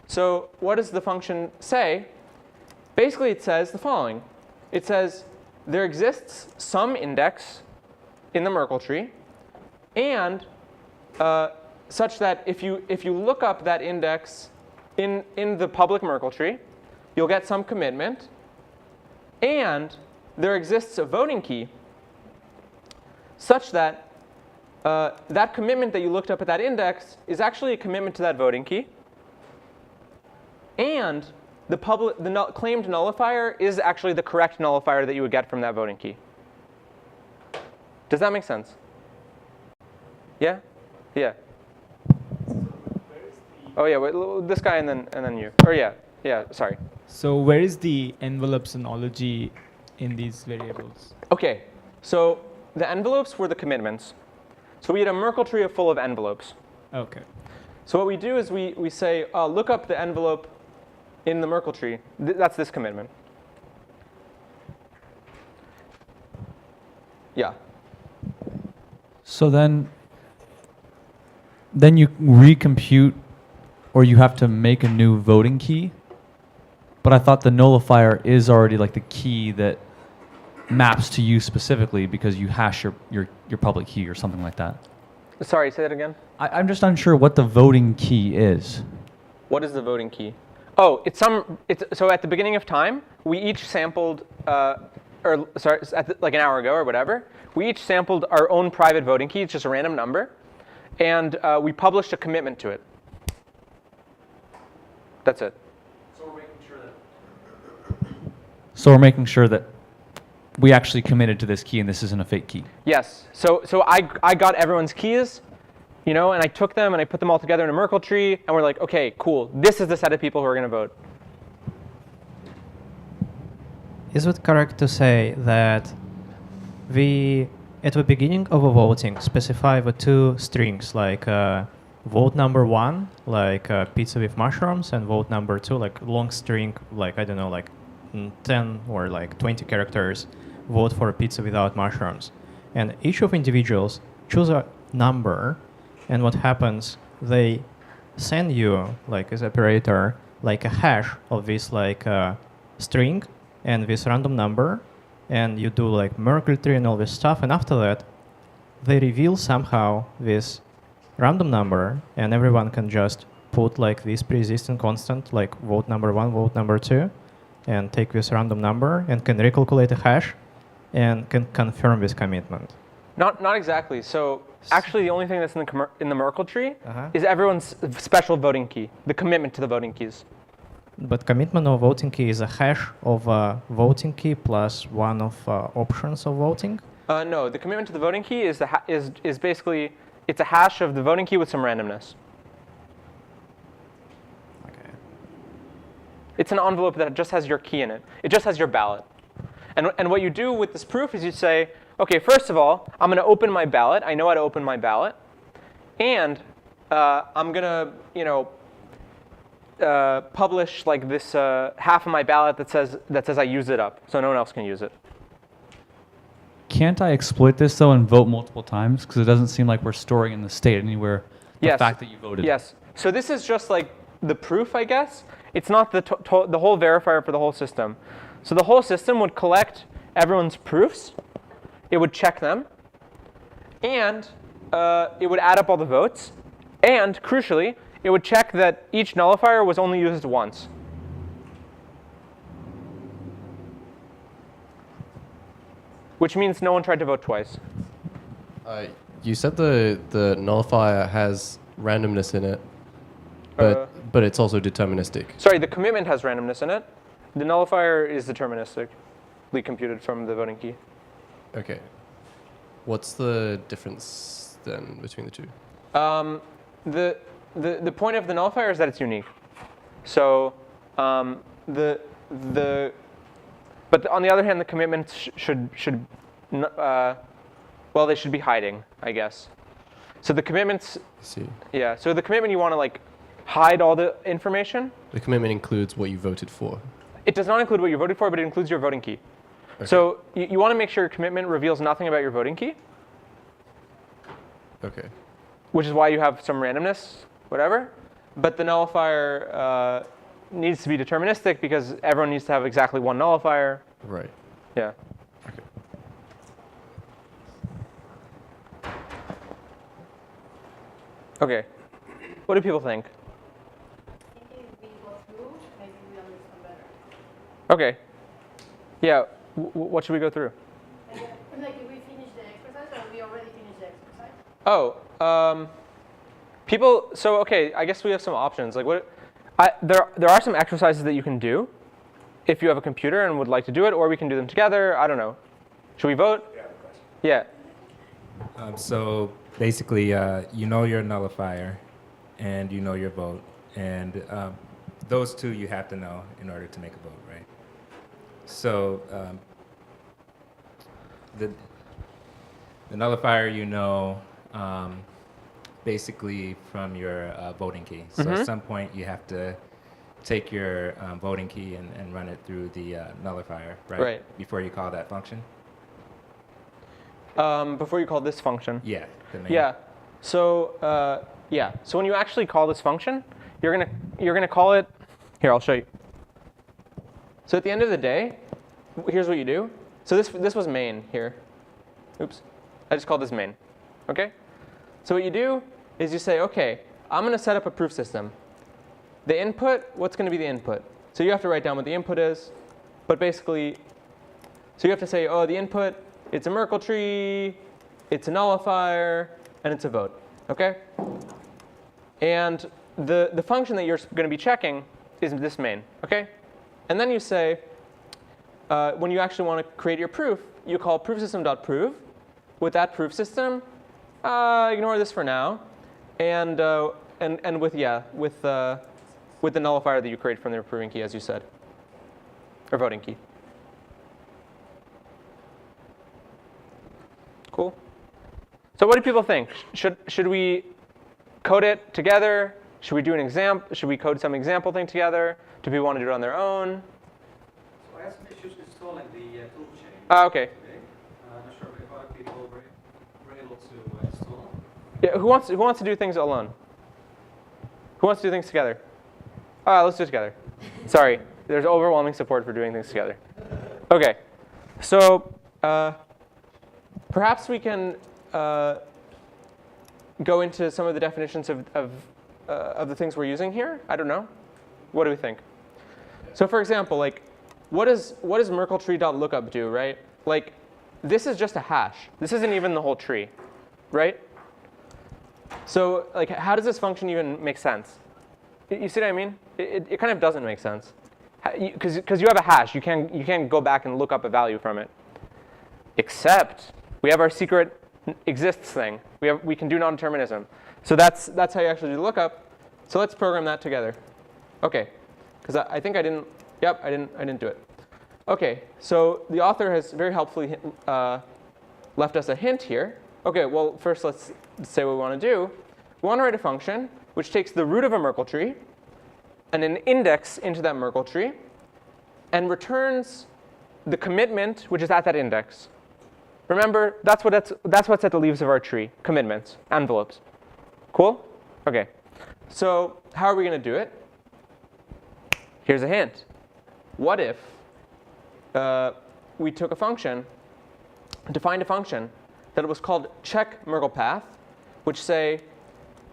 So what does the function say? Basically, it says the following. It says there exists some index in the Merkle tree, and such that if you look up that index in the public Merkle tree, you'll get some commitment, and there exists a voting key such that that commitment that you looked up at that index is actually a commitment to that voting key, and the claimed nullifier is actually the correct nullifier that you would get from that voting key. Does that make sense? Yeah? Yeah. Oh yeah, wait, this guy and then you. Or yeah, sorry. So where is the envelope synology in these variables? OK, so the envelopes were the commitments. So we had a Merkle tree full of envelopes. Okay. So what we do is we say, look up the envelope in the Merkle tree. That's this commitment. Yeah. So then you recompute, or you have to make a new voting key. But I thought the nullifier is already like the key that maps to you specifically because you hash your public key or something like that. Sorry, say that again. I'm just unsure what the voting key is. What is the voting key? Oh, so at the beginning of time, we each sampled, like an hour ago or whatever, we each sampled our own private voting key. It's just a random number. And we published a commitment to it. That's it. So we're making sure that we actually committed to this key and this isn't a fake key. Yes. So I got everyone's keys, and I took them and I put them all together in a Merkle tree, and we're like, OK, cool. This is the set of people who are going to vote. Is it correct to say that we, at the beginning of a voting, specify the two strings, like vote number 1, like pizza with mushrooms, and vote number 2, like long string, like, I don't know, like 10 or like 20 characters, vote for pizza without mushrooms. And each of individuals choose a number, and what happens, they send you, like as operator, like a hash of this like string and this random number, and you do like Merkle tree and all this stuff, and after that, they reveal somehow this random number, and everyone can just put like this pre-existing constant, like vote number 1, vote number 2, and take this random number and can recalculate a hash and can confirm this commitment. Not exactly. So actually, the only thing that's in the Merkle tree Uh-huh. is everyone's special voting key, the commitment to the voting keys. But commitment of voting key is a hash of a voting key plus one of options of voting? No, the commitment to the voting key is is basically, it's a hash of the voting key with some randomness. Okay. It's an envelope that just has your key in it. It just has your ballot. And what you do with this proof is you say, OK, first of all, I'm going to open my ballot. I know how to open my ballot. And I'm going to publish like this half of my ballot that says I use it up, so no one else can use it. Can't I exploit this though and vote multiple times? Because it doesn't seem like we're storing in the state anywhere the Yes. fact that you voted. Yes. So this is just like the proof, I guess. It's not the whole verifier for the whole system. So the whole system would collect everyone's proofs. It would check them. And it would add up all the votes. And crucially, it would check that each nullifier was only used once. Which means no one tried to vote twice. You said the nullifier has randomness in it, but it's also deterministic. Sorry, the commitment has randomness in it. The nullifier is deterministically computed from the voting key. Okay. What's the difference then between the two? The point of the nullifier is that it's unique. So but on the other hand, the commitments should well, they should be hiding, I guess. So the commitments. I see. Yeah. So the commitment, you want to like hide all the information. The commitment includes what you voted for. It does not include what you voted for, but it includes your voting key. Okay. So you want to make sure your commitment reveals nothing about your voting key, Okay. which is why you have some randomness, whatever. But the nullifier needs to be deterministic because everyone needs to have exactly one nullifier. Right. Yeah. Okay. OK. What do people think? Maybe we go through, maybe we understand better. OK. Yeah. What should we go through? Like if we finish the exercise, or we already finished the exercise? Oh. People. So OK. I guess we have some options. Like what? There are some exercises that you can do if you have a computer and would like to do it, or we can do them together. I don't know. Should we vote? Yeah. So basically, you know your nullifier, and you know your vote, and those two you have to know in order to make a vote, right? So the nullifier, you know, basically from your voting key. So at some point, you have to take your voting key and run it through the nullifier, right? Right. Before you call that function. Before you call this function. Yeah. The main. Yeah. So yeah. So when you actually call this function, you're gonna call it. Here, I'll show you. So at the end of the day, here's what you do. So this was main here. Oops. I just called this main. OK? So what you do is you say, OK, I'm going to set up a proof system. The input, what's going to be the input? So you have to write down what the input is. But basically, so you have to say, oh, the input, it's a Merkle tree, it's a nullifier, and it's a vote. OK? And the function that you're going to be checking is this main. OK? And then you say, when you actually want to create your proof, you call proofsystem.prove. With that proof system, ignore this for now, and with the nullifier that you create from the proving key, as you said, or voting key. Cool. So what do people think? Should we code it together? Should we do an example? Should we code some example thing together? Do people want to do it on their own? So I have some issues installing the toolchain. OK. I'm not sure if other people were able to install. Yeah. Who wants to do things alone? Who wants to do things together? Let's do it together. Sorry, there's overwhelming support for doing things together. OK. So perhaps we can go into some of the definitions of the things we're using here. I don't know. What do we think? So for example, like, what does Merkle tree.lookup do, right? Like, this is just a hash. This isn't even the whole tree, right? So like, how does this function even make sense? You see what I mean? It kind of doesn't make sense, because you have a hash. You can't go back and look up a value from it. Except we have our secret exists thing. We can do non-determinism. So that's how you actually do the lookup. So let's program that together. OK, because I think I didn't. Yep, I didn't do it. OK, so the author has very helpfully left us a hint here. OK, well, first let's say what we want to do. We want to write a function which takes the root of a Merkle tree and an index into that Merkle tree and returns the commitment which is at that index. Remember, that's what's at the leaves of our tree, commitments, envelopes. Cool? OK, so how are we going to do it? Here's a hint. What if we took a function, defined a function that was called check Merkle path, which say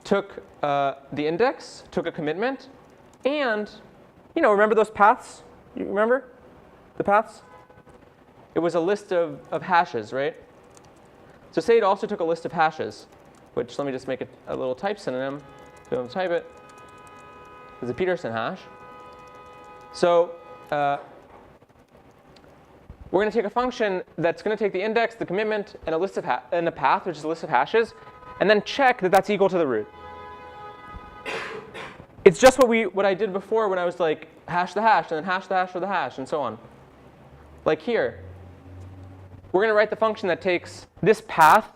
took the index, took a commitment, and remember those paths? You remember the paths? It was a list of hashes, right? So say it also took a list of hashes, which let me just make it a little type synonym. So I'll type it as a Peterson hash. So we're going to take a function that's going to take the index, the commitment, and a list of and a path, which is a list of hashes, and then check that that's equal to the root. It's just what I did before when I was like hash the hash, and then hash the hash for the hash, and so on. Like here, we're going to write the function that takes this path,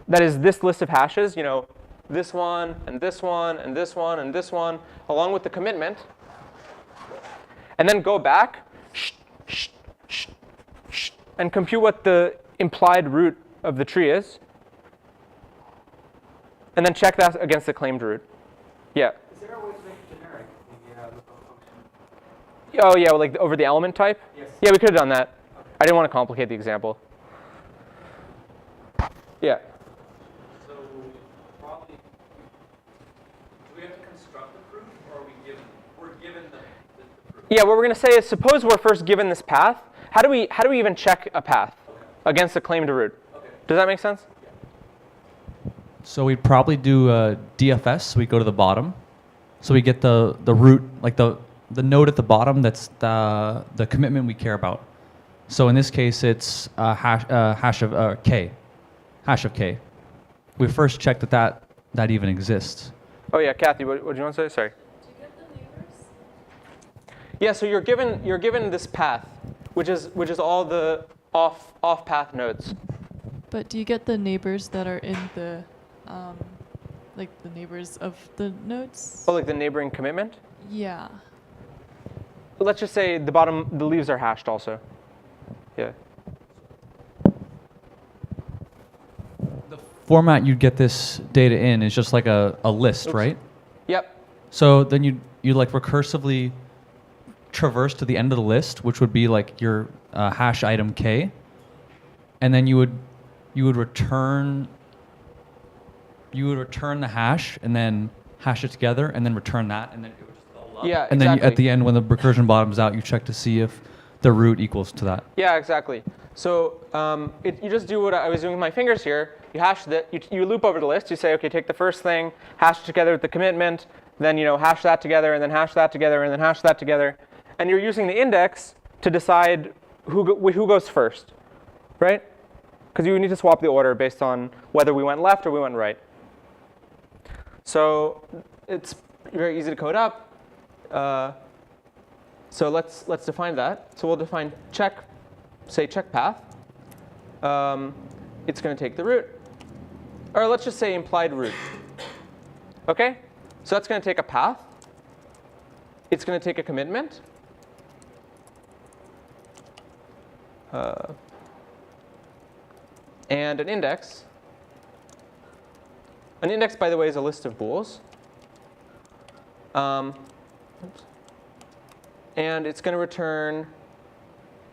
that is this list of hashes, this one, and this one, and this one, and this one, along with the commitment, and then go back and compute what the implied root of the tree is, and then check that against the claimed root. Yeah. Is there a way to make it generic, the lookup function? Oh yeah, like over the element type? Yes. Yeah, we could have done that. Okay. I didn't want to complicate the example. Yeah. So probably, do we have to construct the proof, or are we're given the proof? Yeah, what we're going to say is, suppose we're first given this path. How do we even check a path against the claimed root? Okay. Does that make sense? So we'd probably do DFS. So we go to the bottom. So we get the root, like the node at the bottom that's the commitment we care about. So in this case, it's hash of k. Hash of k. We first check that even exists. Oh yeah, Kathy, what do you want to say? Sorry. Do you get the neighbors? Yeah, so you're given this path, which is all the off path nodes. But do you get the neighbors that are in the, like the neighbors of the nodes? Oh, like the neighboring commitment? Yeah. Let's just say the leaves are hashed also. Yeah. The format you'd get this data in is just like a list, Oops. right? Yep. So then you like recursively traverse to the end of the list, which would be like your hash item k, and then you would return the hash and then hash it together and then return that, and then it would just fill up. Yeah, and then exactly. at the end, when the recursion bottoms out, you check to see if the root equals to that. Yeah, exactly. So you just do what I was doing with my fingers here. You hash that. You loop over the list. You say, okay, take the first thing, hash it together with the commitment, then hash that together, and then hash that together, and then hash that together, and you're using the index to decide who goes first, right? Because you need to swap the order based on whether we went left or we went right. So it's very easy to code up. So let's define that. So we'll define check path. It's going to take the root. Or let's just say implied root. OK? So that's going to take a path. It's going to take a commitment. And an index. An index, by the way, is a list of bools. And it's going to return,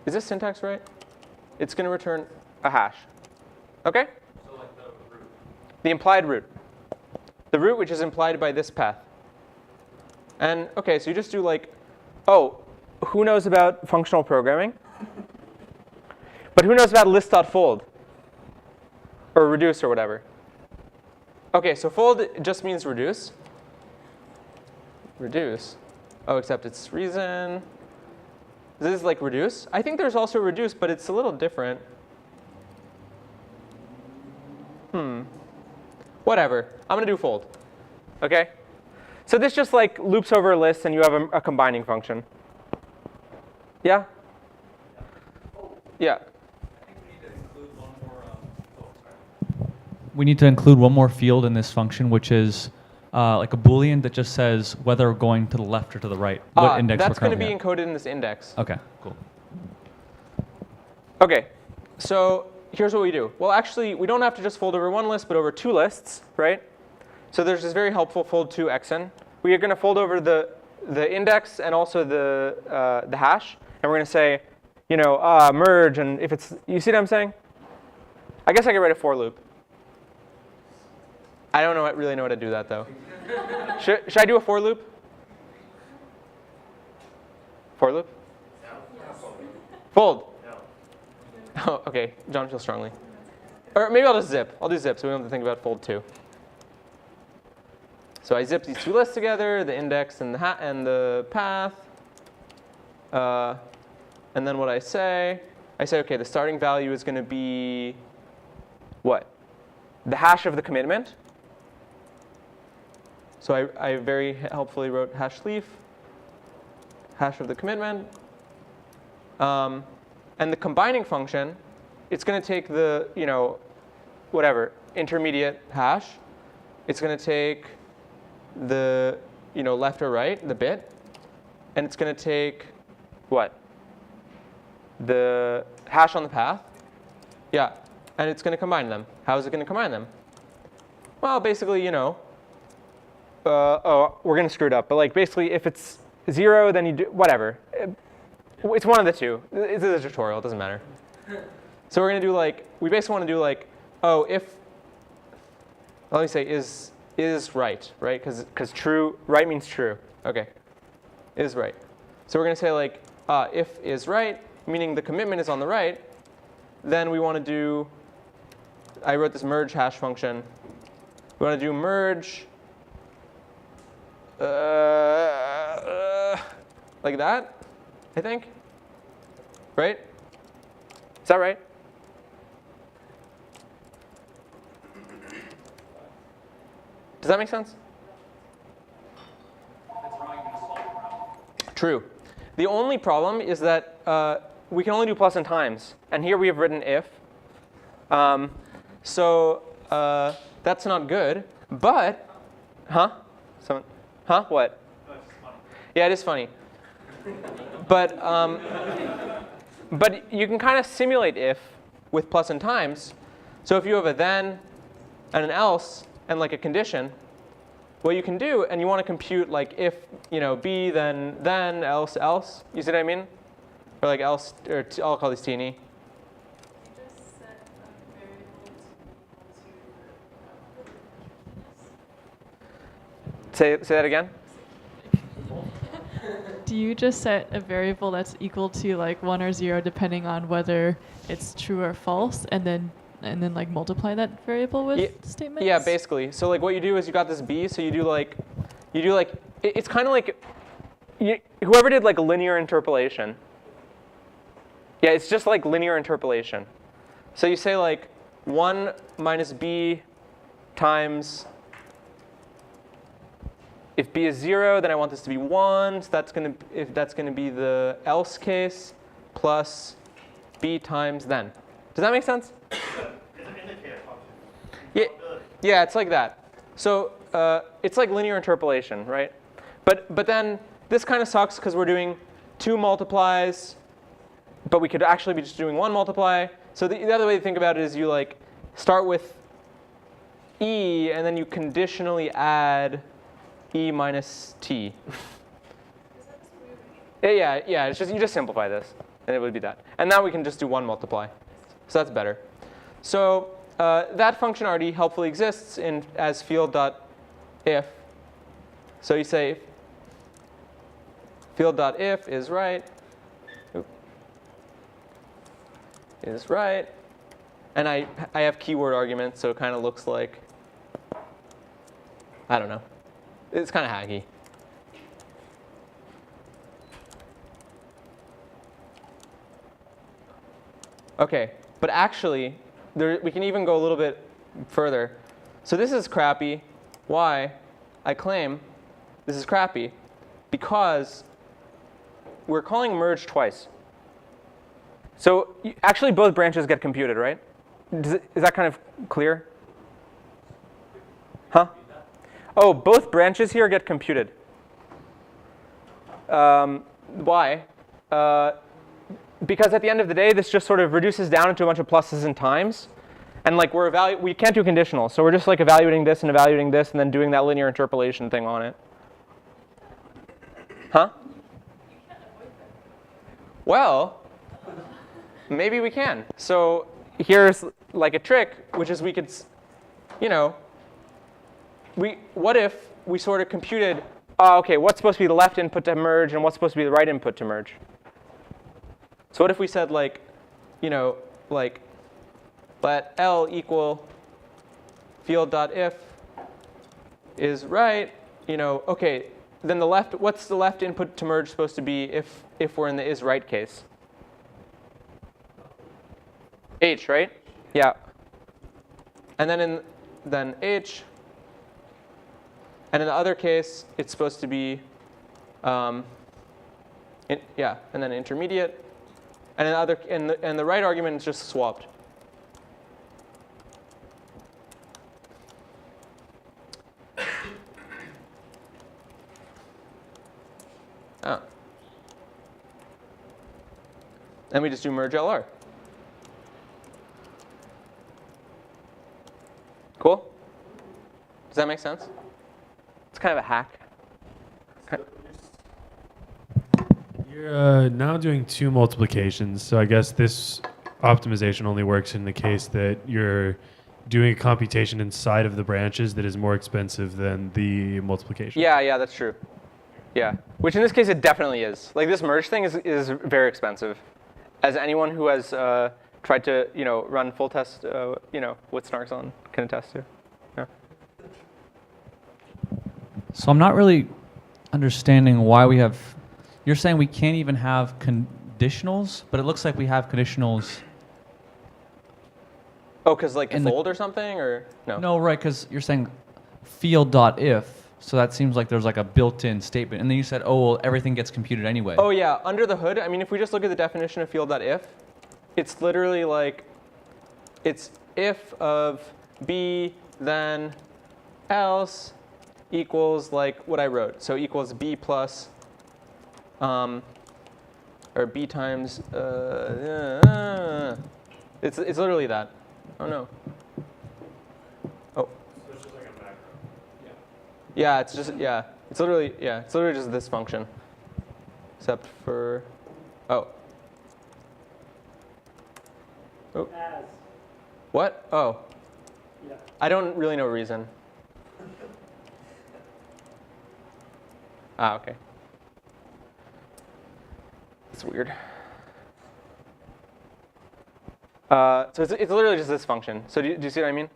is this syntax right? It's going to return a hash. OK? So like the root. The implied root. The root which is implied by this path. And OK, so you just do like, oh, who knows about functional programming? But who knows about list.fold? Or reduce or whatever? OK, so fold just means reduce. Reduce. Oh, except it's reason. This is like reduce. I think there's also reduce, but it's a little different. Whatever. I'm going to do fold. OK? So this just like loops over a list, and you have a combining function. Yeah? Yeah. We need to include one more field in this function, which is like a Boolean that just says whether we're going to the left or to the right. What index That's we're going to be currently encoded in this index. at. Okay, cool. OK, so here's what we do. Well, actually, we don't have to just fold over one list, but over two lists, right? So there's this very helpful fold to xn. We are going to fold over the index and also the hash. And we're going to say, merge. And if it's, you see what I'm saying? I guess I could write a for loop. I don't really know how to do that, though. Should I do a for loop? For loop? Fold. Oh, OK. John feels strongly. Or maybe I'll just zip. I'll do zip, so we don't have to think about fold too. So I zip these two lists together, the index and the path. And then what I say, OK, the starting value is going to be what? The hash of the commitment. So I very helpfully wrote hash leaf, hash of the commitment. And the combining function, it's going to take the, whatever, intermediate hash. It's going to take the, left or right, the bit. And it's going to take what? The hash on the path. Yeah. And it's going to combine them. How is it going to combine them? Well, basically, we're going to screw it up. But like basically, if it's 0, then you do whatever. It's one of the two. It's a tutorial. It doesn't matter. So we're going to do like, we basically want to do like, if, let me say is right, right? Because true, right means true. OK, is right. So we're going to say like, if is right, meaning the commitment is on the right, then we want to do, I wrote this merge hash function. We want to do merge like that, I think. Right? Is that right? Does that make sense? True. The only problem is that we can only do plus and times. And here we have written if. So that's not good. But, Someone, what? Yeah, it is funny. But you can kind of simulate if with plus and times. So if you have a then and an else and like a condition, what you can do, and you want to compute like if b then else else. You see what I mean? Or like else, or I'll call these t and e. Say that again. Do you just set a variable that's equal to like 1 or 0 depending on whether it's true or false, and then like multiply that variable with statements? Yeah, basically. So like what you do is you got this b, so you do like it's kind of like whoever did like a linear interpolation. Yeah, it's just like linear interpolation. So you say like 1 minus b times, if b is 0, then I want this to be 1. So that's going to be the else case plus b times then. Does that make sense? It's an indicator function. Yeah, it's like that. So it's like linear interpolation, right? But then this kind of sucks because we're doing 2 multiplies, but we could actually be just doing 1 multiply. So the other way to think about it is you like start with e, and then you conditionally add e minus t. Yeah. It's just you just simplify this, and it would be that. And now we can just do 1 multiply. So that's better. So that function already helpfully exists as field.if. So you say field.if is right. Is right. And I have keyword arguments, so it kind of looks like, I don't know. It's kind of hacky. OK, but actually, we can even go a little bit further. So this is crappy. Why? I claim this is crappy because we're calling merge twice. So actually, both branches get computed, right? Is that kind of clear? Huh? Oh, both branches here get computed. Why? Because at the end of the day, this just sort of reduces down into a bunch of pluses and times. And like we can't do conditional. So we're just like evaluating this and then doing that linear interpolation thing on it. Huh? Well, maybe we can. So here's like a trick, which is we could, what if we sort of computed, okay, what's supposed to be the left input to merge and what's supposed to be the right input to merge? So what if we said like, let L equal field.if is right, okay, then the left, what's the left input to merge supposed to be if we're in the is right case? H, right? Yeah. And then then H. And in the other case, it's supposed to be, and then intermediate. And in the right argument is just swapped. And we just do merge LR. Cool? Does that make sense? It's kind of a hack. You're now doing 2 multiplications, so I guess this optimization only works in the case that you're doing a computation inside of the branches that is more expensive than the multiplication. Yeah, that's true. Yeah, which in this case it definitely is. Like this merge thing is very expensive. As anyone who has tried to run full test with snarks on can attest to. Yeah. So I'm not really understanding why we have. You're saying we can't even have conditionals, but it looks like we have conditionals. Oh, because like fold or something, or no? No, right, because you're saying field.if, so that seems like there's like a built-in statement. And then you said, oh, well, everything gets computed anyway. Oh, yeah, under the hood, I mean, if we just look at the definition of field.if, it's literally like, it's if of b then else equals like what I wrote. So equals b plus, or b times, it's literally that. Oh, no. Oh. So it's just like a macro. Yeah, it's literally just this function, except for, oh. As. What? Oh. Yeah. I don't really know reason. Okay. That's weird. So it's literally just this function. So do you see what I mean?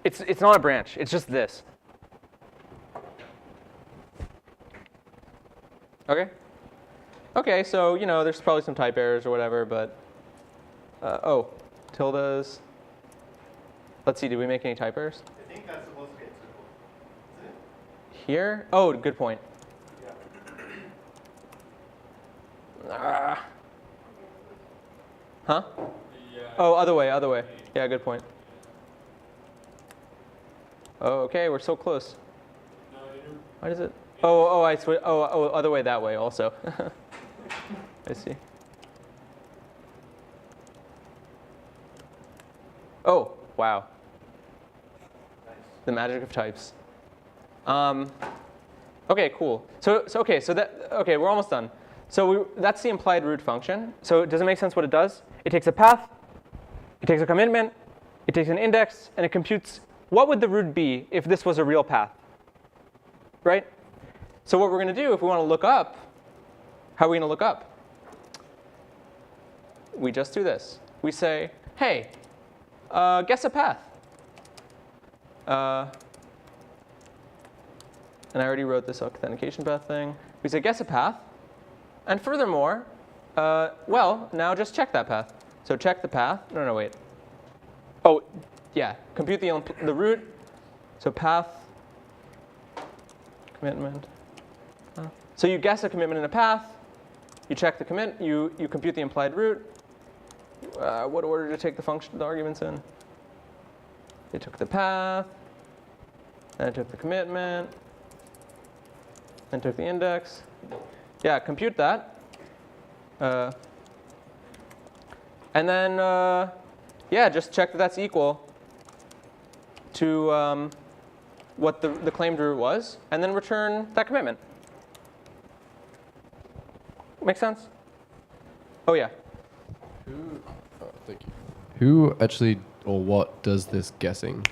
It's not a branch. It's just this. Okay. Okay. So there's probably some type errors or whatever, but tildes. Let's see. Did we make any type errors? I think that's supposed to be a tuple. Isn't it? Here? Oh, good point. Yeah. Huh? Oh, other way. Yeah, good point. Oh, okay, we're so close. Why does it? Oh, I switch. Oh, other way that way also. I see. Oh, wow. The magic of types. Okay, cool. So we're almost done. So that's the implied root function. So does it make sense what it does? It takes a path, it takes a commitment, it takes an index, and it computes what would the root be if this was a real path, right? So what we're going to do if we want to look up, how are we going to look up? We just do this. We say, hey, guess a path. And I already wrote this authentication path thing. We say, guess a path. And furthermore, well, now just check that path. So check the path. No, wait. Oh, yeah. Compute the root. So path, commitment. So you guess a commitment in a path. You check the commit. You compute the implied root. What order to take the arguments in? They took the path. Then it took the commitment. Then took the index. Yeah, compute that. And then, yeah, just check that that's equal to what the claimed root was, and then return that commitment. Make sense? Oh, yeah. Thank you. Who actually or what does this guessing?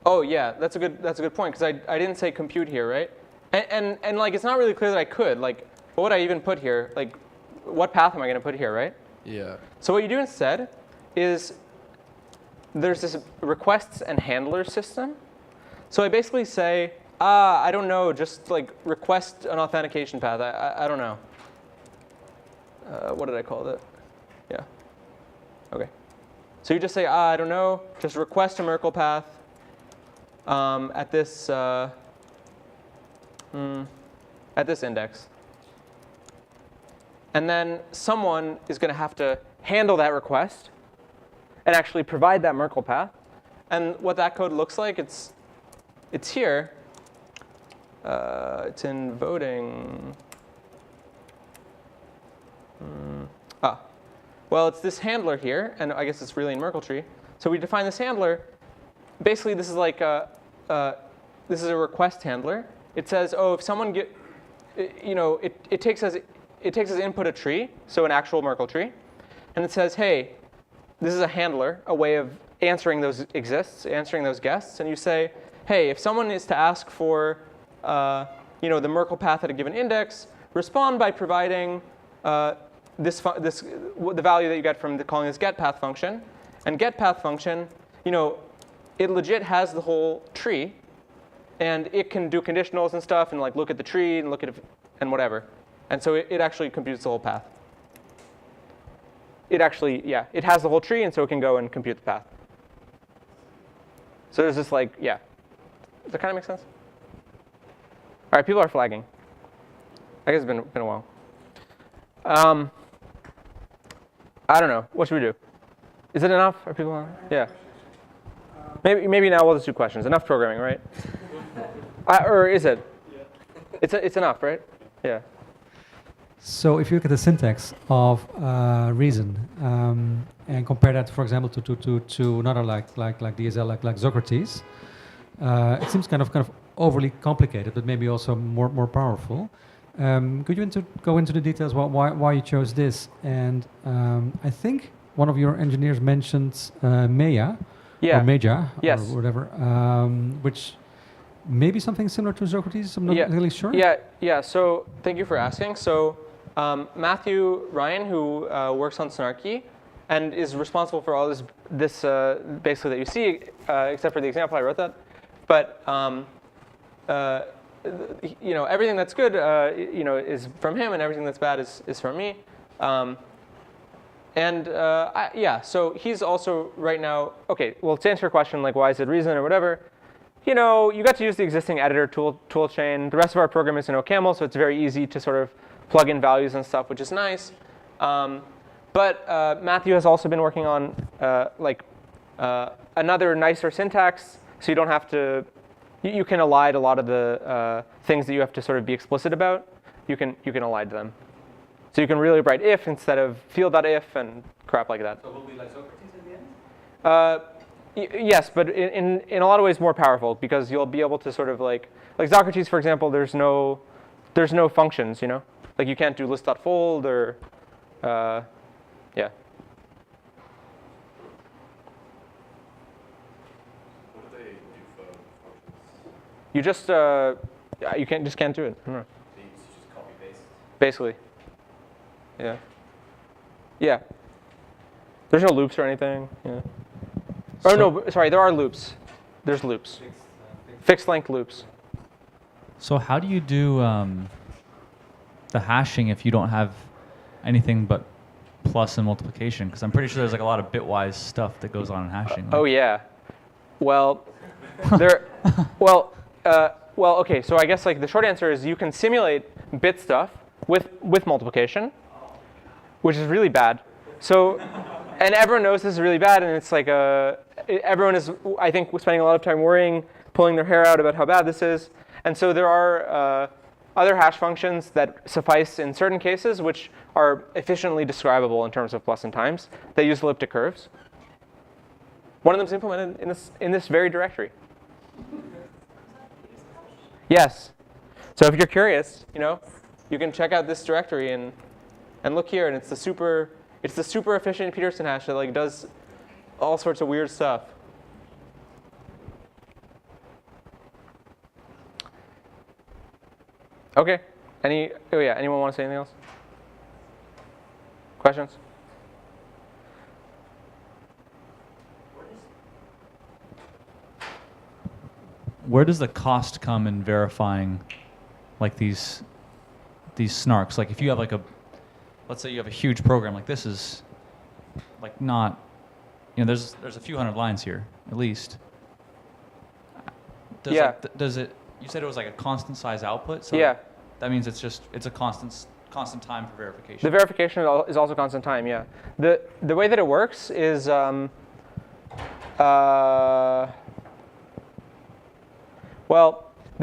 Oh, yeah, that's a good point, because I didn't say compute here, right? And like, it's not really clear that I could. Like, what would I even put here? Like, what path am I going to put here, right? Yeah. So what you do instead is there's this requests and handlers system. So I basically say, I don't know, just like request an authentication path. I don't know. What did I call it? Yeah. OK. So you just say, I don't know, just request a Merkle path at this index. And then someone is going to have to handle that request and actually provide that Merkle path. And what that code looks like, it's here. It's in voting. Well, it's this handler here, and I guess it's really in Merkle Tree. So we define this handler. Basically, this is like this is a request handler. It says, oh, if someone it takes as input a tree, so an actual Merkle tree, and it says, hey, this is a handler, a way of answering those guests, and you say, hey, if someone is to ask for the Merkle path at a given index, respond by providing the value that you get from calling this getPath function. And getPath function, it legit has the whole tree, and it can do conditionals and stuff, and like look at the tree and look at it and whatever. And so it actually computes the whole path. It actually, yeah, it has the whole tree, and so it can go and compute the path. So there's this like, yeah. Does that kind of make sense? All right, people are flagging. I guess it's been a while. I don't know. What should we do? Is it enough? Are people on? Yeah. Maybe now we'll just do questions. Enough programming, right? Or is it? Yeah. It's enough, right? Yeah. So if you look at the syntax of reason and compare that, for example, to another like DSL, like Socrates, it seems kind of overly complicated, but maybe also more powerful. Could you go into the details why you chose this? And I think one of your engineers mentioned Maya, yeah, or Meja, yes, or whatever, which may be something similar to Socrates. I'm not really sure. Yeah. So thank you for asking. So Matthew Ryan, who works on Snarky and is responsible for all this basically that you see, except for the example I wrote that, but everything that's good, is from him, and everything that's bad is from me. So he's also right now. Okay, well, to answer your question, like why is it reason or whatever, you got to use the existing editor tool chain. The rest of our program is in OCaml, so it's very easy to sort of plug in values and stuff, which is nice. But Matthew has also been working on another nicer syntax, so you don't have to. You can elide a lot of the things that you have to sort of be explicit about. You can elide them. So you can really write if instead of field.if and crap like that. So it will be like Socrates in the end? Yes, but in a lot of ways more powerful, because you'll be able to sort of like Socrates, for example, there's no functions, Like you can't do list.fold or yeah. You just can't do it. I don't know. So you just copy paste. Basically. Yeah. Yeah. There's no loops or anything. Yeah. Oh no, sorry, there are loops. There's loops. Fixed length loops. So how do you do the hashing if you don't have anything but plus and multiplication? Because I'm pretty sure there's like a lot of bitwise stuff that goes on in hashing. Oh yeah. Well, okay. So I guess like the short answer is you can simulate bit stuff with multiplication, which is really bad. So, and everyone knows this is really bad, and it's like everyone is, I think, spending a lot of time worrying, pulling their hair out about how bad this is. And so there are other hash functions that suffice in certain cases, which are efficiently describable in terms of plus and times. They use elliptic curves. One of them is implemented in this very directory. Yes. So if you're curious, you can check out this directory and look here, and it's the super efficient Peterson hash that like does all sorts of weird stuff. Okay. Anyone want to say anything else? Questions? Where does the cost come in verifying like these snarks? Like if you have like let's say you have a huge program, like this is like not, there's a few hundred lines here at least. Does it? You said it was like a constant size output. So yeah. That means it's a constant time for verification. The verification is also constant time. Yeah. The way that it works is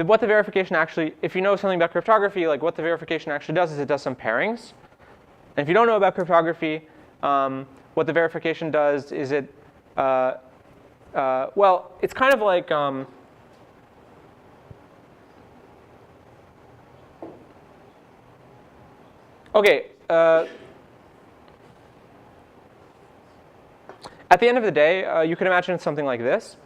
what the verification actually, if you know something about cryptography, like what the verification actually does is it does some pairings. And if you don't know about cryptography, what the verification does is it's kind of like okay. At the end of the day, you can imagine something like this.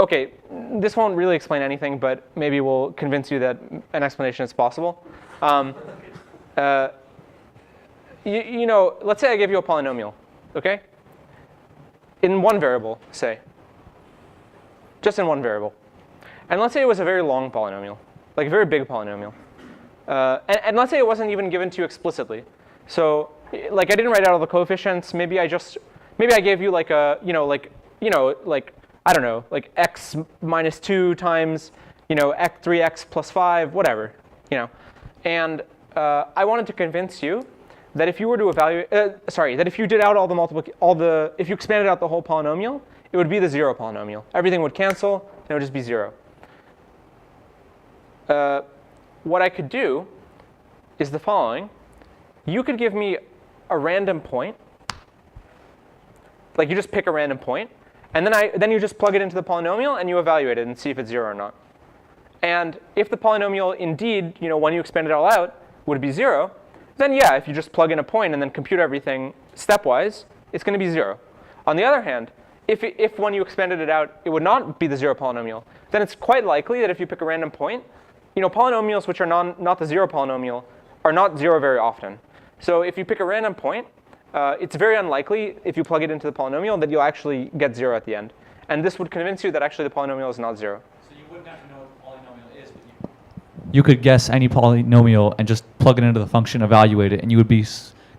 Okay, this won't really explain anything, but maybe we'll convince you that an explanation is possible. Let's say I give you a polynomial, okay? In one variable, say. Just in one variable. And let's say it was a very long polynomial, like a very big polynomial. And let's say it wasn't even given to you explicitly. So, like I didn't write out all the coefficients. Maybe I gave you like a, I don't know, like x minus 2 times, 3x plus 5, whatever, And I wanted to convince you that if you were to evaluate, that if you did out if you expanded out the whole polynomial, it would be the 0 polynomial. Everything would cancel, and it would just be 0. What I could do is the following. You could give me a random point. Like you just pick a random point. And then you just plug it into the polynomial, and you evaluate it and see if it's 0 or not. And if the polynomial indeed, when you expand it all out, would be 0, then yeah, if you just plug in a point and then compute everything stepwise, it's going to be 0. On the other hand, if when you expanded it out, it would not be the 0 polynomial, then it's quite likely that if you pick a random point, polynomials which are not the 0 polynomial are not 0 very often. So if you pick a random point, it's very unlikely, if you plug it into the polynomial, that you'll actually get 0 at the end. And this would convince you that actually the polynomial is not 0. So you wouldn't have to know what the polynomial is, but you could guess any polynomial and just plug it into the function, evaluate it, and you would be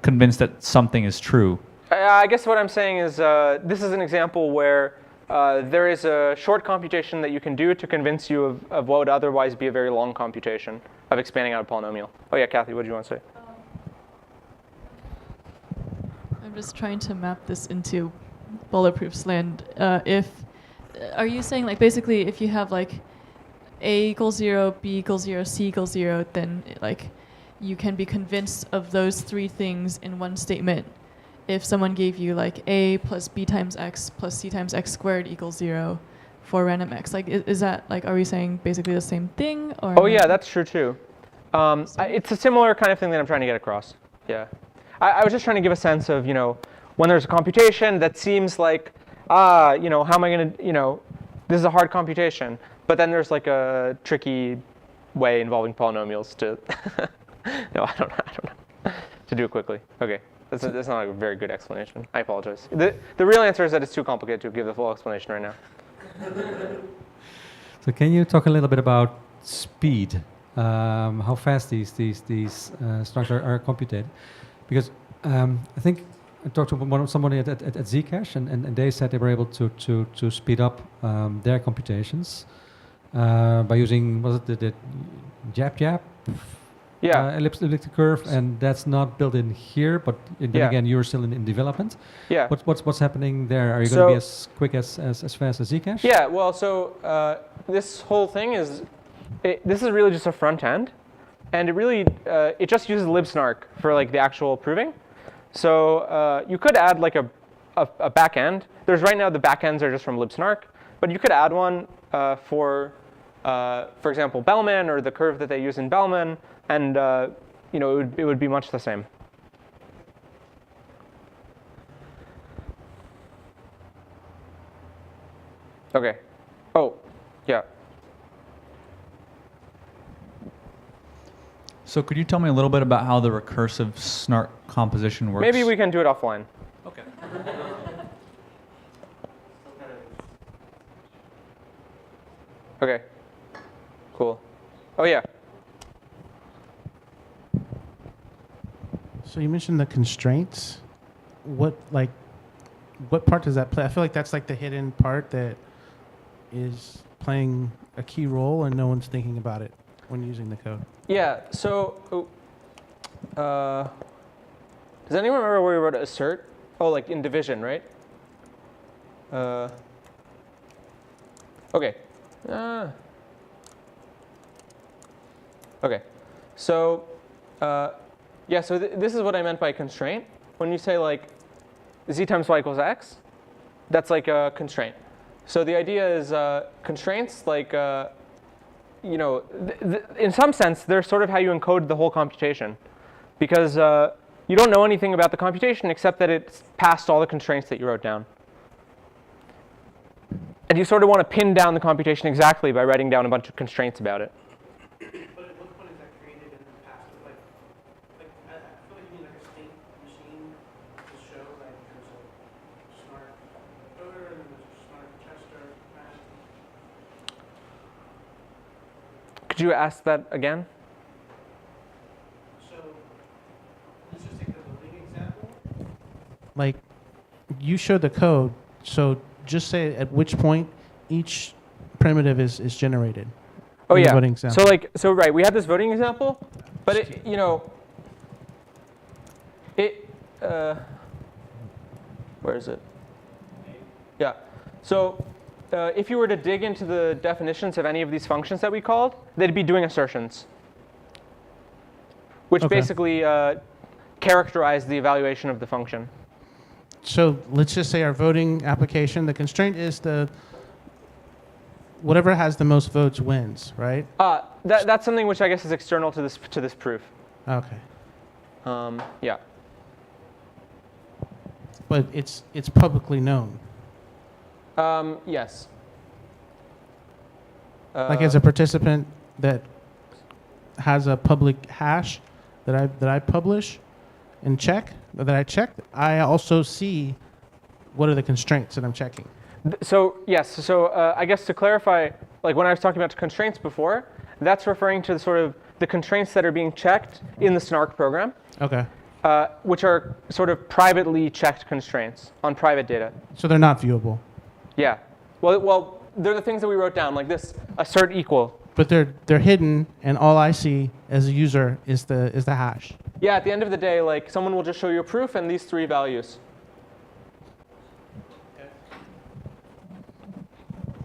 convinced that something is true. I guess what I'm saying is this is an example where there is a short computation that you can do to convince you of what would otherwise be a very long computation of expanding out a polynomial. Oh yeah, Kathy, what did you want to say? I'm just trying to map this into bulletproofs land. Are you saying like basically if you have like A equals 0, B equals 0, C equals 0, then like you can be convinced of those 3 things in one statement if someone gave you like A plus B times X plus C times X squared equals 0 for random X? Like is that like, are we saying basically the same thing? Or oh yeah, that's true too. It's a similar kind of thing that I'm trying to get across. Yeah. I was just trying to give a sense of, when there's a computation that seems like, how am I going to, this is a hard computation. But then there's like a tricky way involving polynomials to, no, I don't know, to do it quickly. Okay, that's not a very good explanation. I apologize. The real answer is that it's too complicated to give the full explanation right now. So can you talk a little bit about speed? How fast these SNARKs are computed? Because I think I talked to somebody at ZCash, and they said they were able to speed up their computations by using, was it the Jap? Yeah. elliptic curve, and that's not built in here. But then Yeah. again, you're still in development. Yeah. What's happening there? Are you going to be So- as quick as fast as ZCash? Yeah, well, so this whole thing is, this is really just a front end, and it really, it just uses libsnark for like the actual proving. So you could add like a back end. There's right now the back ends are just from libsnark, but you could add one for example, Bellman or the curve that they use in Bellman, and you know, it would be much the same. Okay. Oh, yeah. So could you tell me a little bit about how the recursive snark composition works? Maybe we can do it offline. Okay. Okay. Cool. Oh yeah. So you mentioned the constraints. What part does that play? I feel like that's like the hidden part that is playing a key role and no one's thinking about it when using the code. Yeah. So, does anyone remember where we wrote assert? Oh, like in division, right? Okay. Okay. So, yeah. So this is what I meant by constraint. When you say like z times y equals x, that's like a constraint. So the idea is constraints, like, you know, in some sense, they're sort of how you encode the whole computation. Because you don't know anything about the computation except that it's passed all the constraints that you wrote down. And you sort of want to pin down the computation exactly by writing down a bunch of constraints about it. But at what point is that created in the past? Like I feel like you need like a state machine to show like there's a snark encoder and then there's a snark tester. Could you ask that again? So let's just take the voting example. Like you showed the code, so just say at which point each primitive is generated. Oh in the yeah. voting example. So right, we had this voting example, but it, you know, it where is it? Yeah. So if you were to dig into the definitions of any of these functions that we called, they'd be doing assertions, which basically characterize the evaluation of the function. So let's just say our voting application, the constraint is the whatever has the most votes wins, right? That's something which I guess is external to this proof. Okay. Yeah. But it's publicly known. Yes. Like as a participant that has a public hash that I publish and check, that I checked, I also see what are the constraints that I'm checking. So yes, so I guess to clarify, like when I was talking about constraints before, that's referring to the constraints that are being checked in the snark program. Okay. Which are sort of privately checked constraints on private data. So they're not viewable. Yeah. Well, they're the things that we wrote down, like this assert equal. But they're hidden, and all I see as a user is the hash. Yeah. At the end of the day, like someone will just show you a proof and these three values.